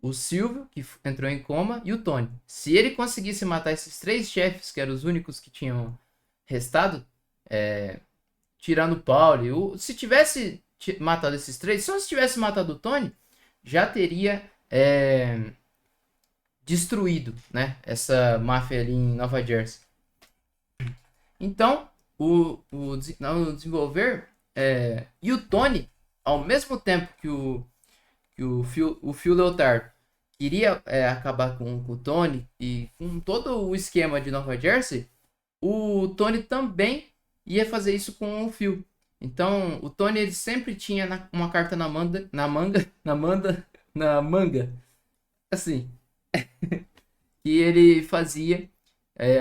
o Silvio, que entrou em coma, e o Tony. Se ele conseguisse matar esses três chefes, que eram os únicos que tinham restado, tirando o Pauli, se tivesse matado esses três, só se tivesse matado o Tony, já teria destruído, né, essa máfia ali em Nova Jersey. Então, no desenvolver, e o Tony, ao mesmo tempo que o Phil Leotard queria acabar com o Tony e com todo o esquema de Nova Jersey, o Tony também ia fazer isso com o Phil. Então, o Tony ele sempre tinha uma carta na manga, assim, que ele fazia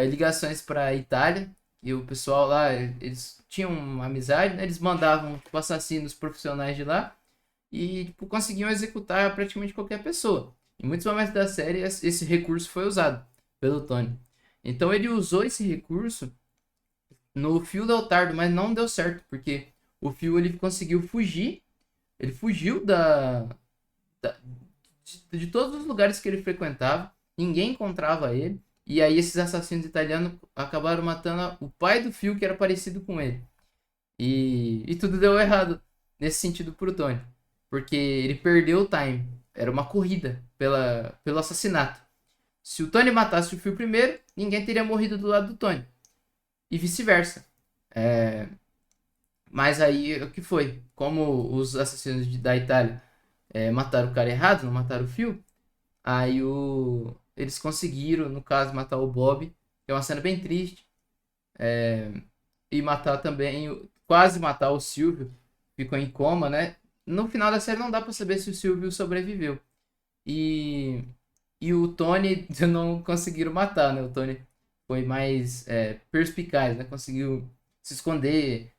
ligações para a Itália e o pessoal lá, eles tinham uma amizade, né? Eles mandavam tipo, assassinos profissionais de lá e tipo, conseguiam executar praticamente qualquer pessoa. Em muitos momentos da série, esse recurso foi usado pelo Tony. Então ele usou esse recurso no Fio Leotardo, mas não deu certo, porque o Fio ele conseguiu fugir, ele fugiu de todos os lugares que ele frequentava, ninguém encontrava ele, e aí esses assassinos italianos acabaram matando o pai do Fio, que era parecido com ele. E tudo deu errado nesse sentido pro Tony, porque ele perdeu o time, era uma corrida pelo assassinato. Se o Tony matasse o Fio primeiro, ninguém teria morrido do lado do Tony, e vice-versa. É, Mas aí, o que foi? Como os assassinos da Itália mataram o cara errado, não mataram o Phil, aí eles conseguiram, no caso, matar o Bob, que é uma cena bem triste. e matar também, quase matar o Silvio, ficou em coma, né? No final da série não dá pra saber se o Silvio sobreviveu. E, e o Tony não conseguiram matar, né? O Tony foi mais perspicaz, né? Conseguiu se esconder.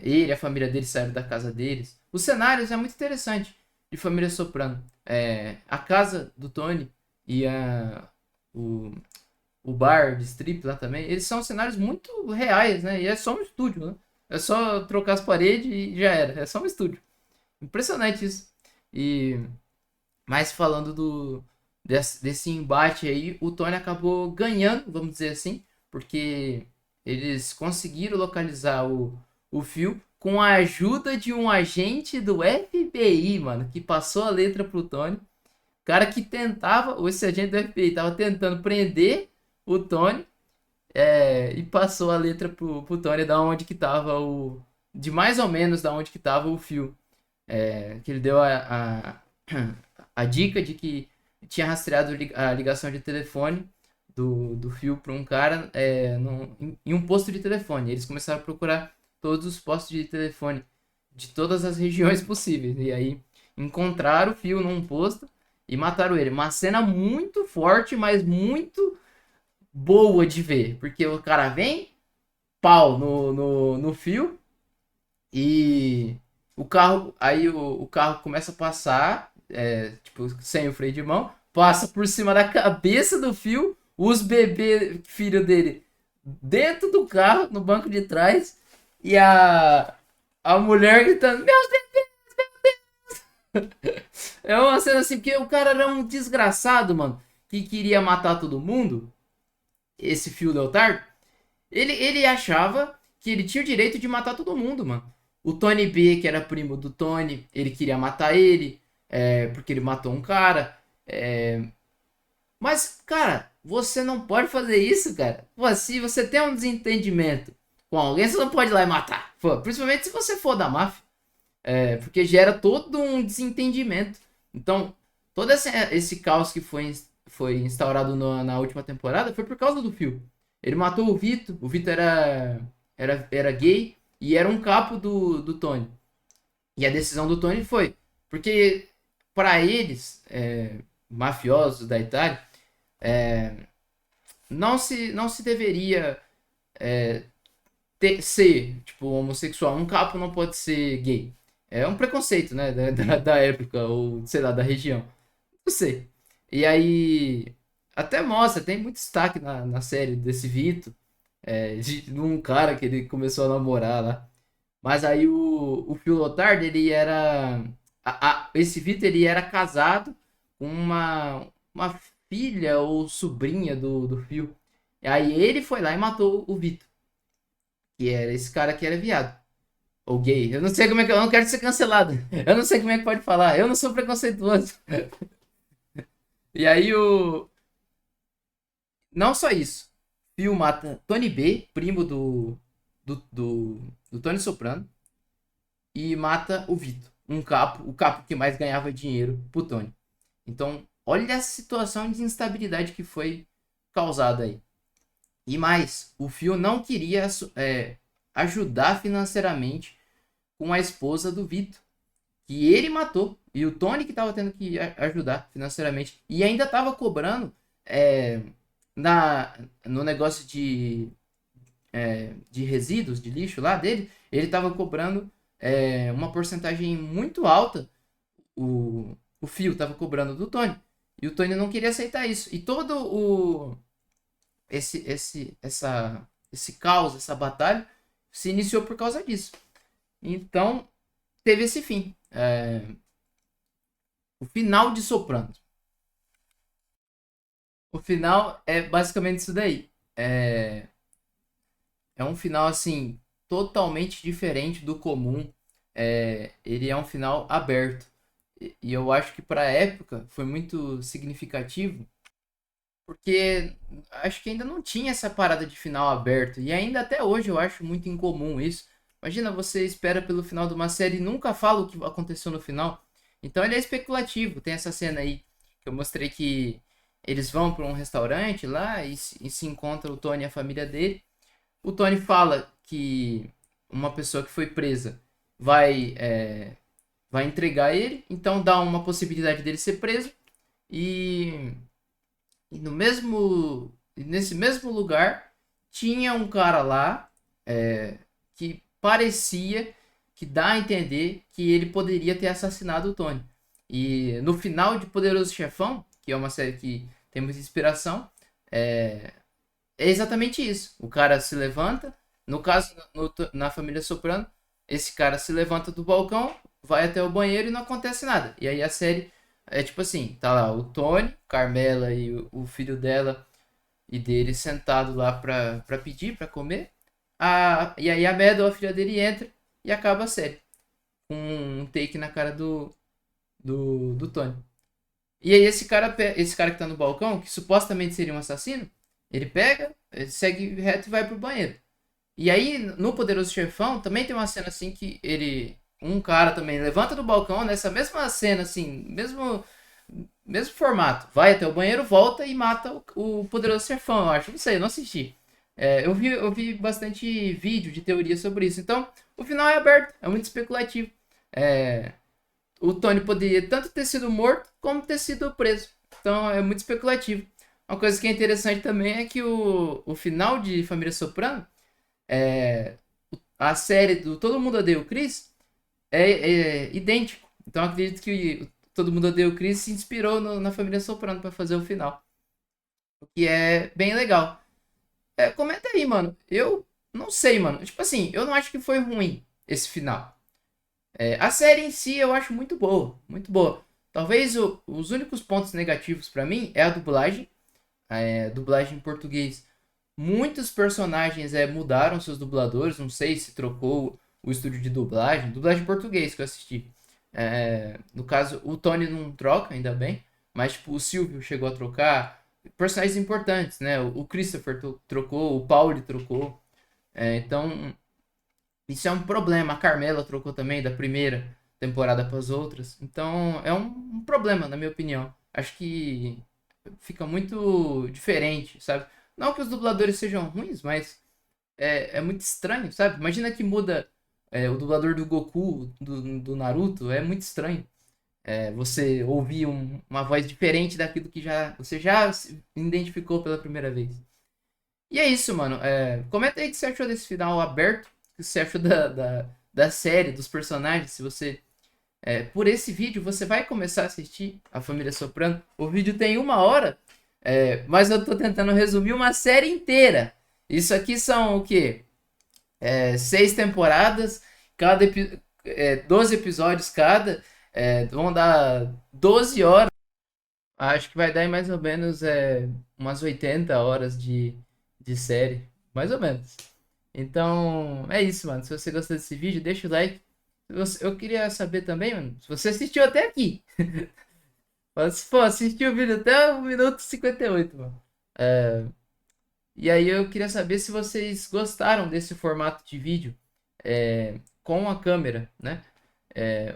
Ele e a família dele saíram da casa deles. Os cenários é muito interessante de Família Soprano. A casa do Tony e o, o bar de strip lá também, eles são cenários muito reais, né? E é só um estúdio, né? É só trocar as paredes e já era. É só um estúdio. Impressionante isso. E mas falando desse embate aí, o Tony acabou ganhando, vamos dizer assim, porque eles conseguiram localizar o fio com a ajuda de um agente do FBI, mano, que passou a letra pro Tony. O cara que tentava, esse agente do FBI tava tentando prender o Tony, e passou a letra pro Tony da onde que tava de mais ou menos da onde que tava o fio. Que ele deu a dica de que tinha rastreado a ligação de telefone do fio para um cara em um posto de telefone. Eles começaram a procurar todos os postos de telefone de todas as regiões possíveis. E aí encontraram o fio num posto e mataram ele. Uma cena muito forte, mas muito boa de ver. Porque o cara vem, pau no fio, e o carro, aí o carro começa a passar, tipo, sem o freio de mão, passa por cima da cabeça do fio, os bebês, filho dele, dentro do carro, no banco de trás, e a mulher gritando, meu Deus! É uma cena assim, porque o cara era um desgraçado, mano, que queria matar todo mundo, esse fio Leotardo. Ele achava que ele tinha o direito de matar todo mundo, mano. O Tony B, que era primo do Tony, ele queria matar ele, porque ele matou um cara. Mas, cara, você não pode fazer isso, cara. Pô, se você tem um desentendimento com alguém, você não pode ir lá e matar. Pô, principalmente se você for da máfia. Porque gera todo um desentendimento. Então, todo esse caos que foi instaurado na última temporada foi por causa do Phil. Ele matou o Vito. O Vito era gay e era um capo do Tony. E a decisão do Tony foi. Porque, para eles, mafiosos da Itália, não se deveria ser, tipo, homossexual. Um capo não pode ser gay. É um preconceito, né? Da época, ou sei lá, da região. Não sei. E aí. Até mostra, tem muito destaque na série desse Vito. De um cara que ele começou a namorar lá. Mas aí o Phil Lotard, ele era. Esse Vito, ele era casado com uma filha ou sobrinha do Phil. E aí ele foi lá e matou o Vito. Que era esse cara que era viado. Ou gay. Eu não sei como é que. Eu não quero ser cancelado. Eu não sei como é que pode falar. Eu não sou preconceituoso. E aí o. Não só isso. Phil mata Tony B, primo do Tony Soprano. E mata o Vito. O capo que mais ganhava dinheiro pro Tony. Então, olha a situação de instabilidade que foi causada aí. E mais, o Phil não queria ajudar financeiramente com a esposa do Vito, que ele matou. E o Tony que estava tendo que ajudar financeiramente. E ainda estava cobrando é, no negócio de resíduos, de lixo lá dele. Ele estava cobrando uma porcentagem muito alta. O Fio estava cobrando do Tony. E o Tony não queria aceitar isso. E todo esse caos, essa batalha, se iniciou por causa disso. Então, teve esse fim. O final de Sopranos. O final é basicamente isso daí. É um final, assim, totalmente diferente do comum. Ele é um final aberto. E eu acho que para a época foi muito significativo, porque acho que ainda não tinha essa parada de final aberto. E ainda até hoje eu acho muito incomum isso. Imagina, você espera pelo final de uma série e nunca fala o que aconteceu no final. Então ele é especulativo. Tem essa cena aí que eu mostrei que eles vão para um restaurante lá e se encontra o Tony e a família dele. O Tony fala que uma pessoa que foi presa vai, vai entregar ele, então dá uma possibilidade dele ser preso. E, e no mesmo, nesse mesmo lugar tinha um cara lá que parecia que dá a entender que ele poderia ter assassinado o Tony. E no final de Poderoso Chefão, que é uma série que tem muita inspiração, é, é exatamente isso. O cara se levanta, no caso, na família Soprano, esse cara se levanta do balcão, vai até o banheiro e não acontece nada. E aí a série é tipo assim, tá lá o Tony, Carmela e o filho dela e dele sentado lá pra pedir, pra comer. E aí a Meadow, a filha dele, entra e acaba a série. Com um take na cara do Tony. E aí esse cara que tá no balcão, que supostamente seria um assassino, ele pega, ele segue reto e vai pro banheiro. E aí, no Poderoso Chefão, também tem uma cena assim que ele. Um cara também levanta do balcão nessa mesma cena, assim, mesmo formato. Vai até o banheiro, volta e mata o Poderoso Chefão, eu acho. Não sei, eu não assisti. Eu vi bastante vídeo de teoria sobre isso. Então, o final é aberto, é muito especulativo. É, o Tony poderia tanto ter sido morto como ter sido preso. Então, é muito especulativo. Uma coisa que é interessante também é que o final de Família Soprano, é, a série do Todo Mundo Odeia o Chris, é idêntico. Então acredito que Todo Mundo Odeia o Chris se inspirou na família Soprano para fazer o final. O que é bem legal. Comenta aí, mano. Eu não sei, mano. Tipo assim, eu não acho que foi ruim esse final. A série em si eu acho muito boa. Muito boa. Talvez os únicos pontos negativos para mim é a dublagem. Dublagem em português. Muitos personagens mudaram seus dubladores. Não sei se trocou o estúdio de dublagem. Dublagem em português que eu assisti. No caso, o Tony não troca, ainda bem. Mas tipo, o Silvio chegou a trocar. Personagens importantes, né? O Christopher trocou, o Pauli trocou. Então, isso é um problema. A Carmela trocou também da primeira temporada para as outras. Então, é um problema, na minha opinião. Acho que fica muito diferente, sabe? Não que os dubladores sejam ruins, mas é muito estranho, sabe? Imagina que muda o dublador do Goku, do Naruto, é muito estranho. Você ouvir uma voz diferente daquilo que você já se identificou pela primeira vez. E é isso, mano. Comenta aí o que você achou desse final aberto, o que você achou da série, dos personagens, se você por esse vídeo você vai começar a assistir A Família Soprano. O vídeo tem 1 hora, mas eu tô tentando resumir uma série inteira. Isso aqui são o quê? 6 temporadas, 12 episódios cada, vão dar 12 horas. Acho que vai dar em mais ou menos umas 80 horas de série, mais ou menos. Então, é isso, mano. Se você gostou desse vídeo, deixa o like. Eu queria saber também, mano, se você assistiu até aqui. Mas, pô, assistiu o vídeo até o minuto 58, mano. É, e aí eu queria saber se vocês gostaram desse formato de vídeo com a câmera, né?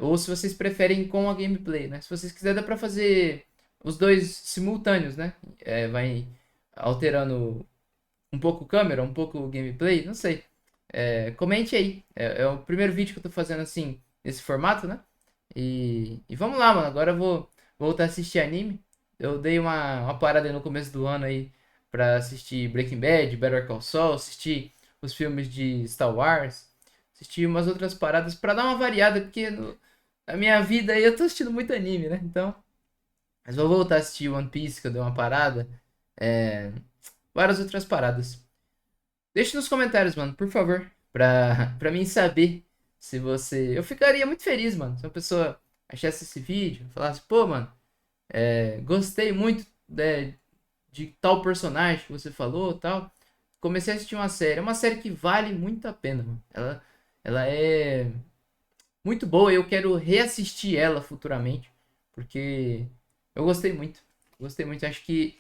Ou se vocês preferem com a gameplay, né? Se vocês quiserem, dá pra fazer os dois simultâneos, né? Vai alterando um pouco câmera, um pouco gameplay, não sei. Comente aí. É o primeiro vídeo que eu tô fazendo assim, nesse formato, né? E vamos lá, mano. Agora eu vou voltar a assistir anime. Eu dei uma parada aí no começo do ano aí pra assistir Breaking Bad, Better Call Saul, assistir os filmes de Star Wars, assistir umas outras paradas pra dar uma variada, porque na minha vida aí eu tô assistindo muito anime, né? Então, mas vou voltar a assistir One Piece, que eu dei uma parada. Várias outras paradas. Deixe nos comentários, mano, por favor, pra mim saber se você. Eu ficaria muito feliz, mano, se uma pessoa achasse esse vídeo, falasse, pô, mano, gostei muito de tal personagem que você falou, tal. Comecei a assistir uma série. É uma série que vale muito a pena, mano. Ela é muito boa e eu quero reassistir ela futuramente, porque eu gostei muito. Gostei muito. Acho que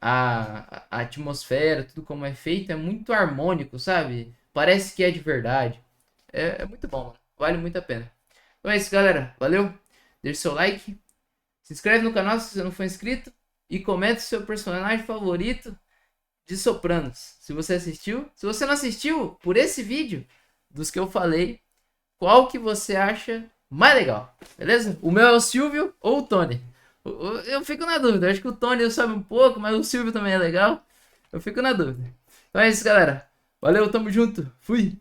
a atmosfera, tudo como é feito, é muito harmônico, sabe? Parece que é de verdade. É muito bom, mano. Vale muito a pena. Então é isso, galera. Valeu. Deixe seu like. Se inscreve no canal se você não for inscrito. E comenta o seu personagem favorito de Sopranos. Se você assistiu, se você não assistiu, por esse vídeo dos que eu falei, qual que você acha mais legal? Beleza? O meu é o Silvio ou o Tony? Eu fico na dúvida. Eu acho que o Tony sobe um pouco, mas o Silvio também é legal. Eu fico na dúvida. Então é isso, galera. Valeu, tamo junto. Fui.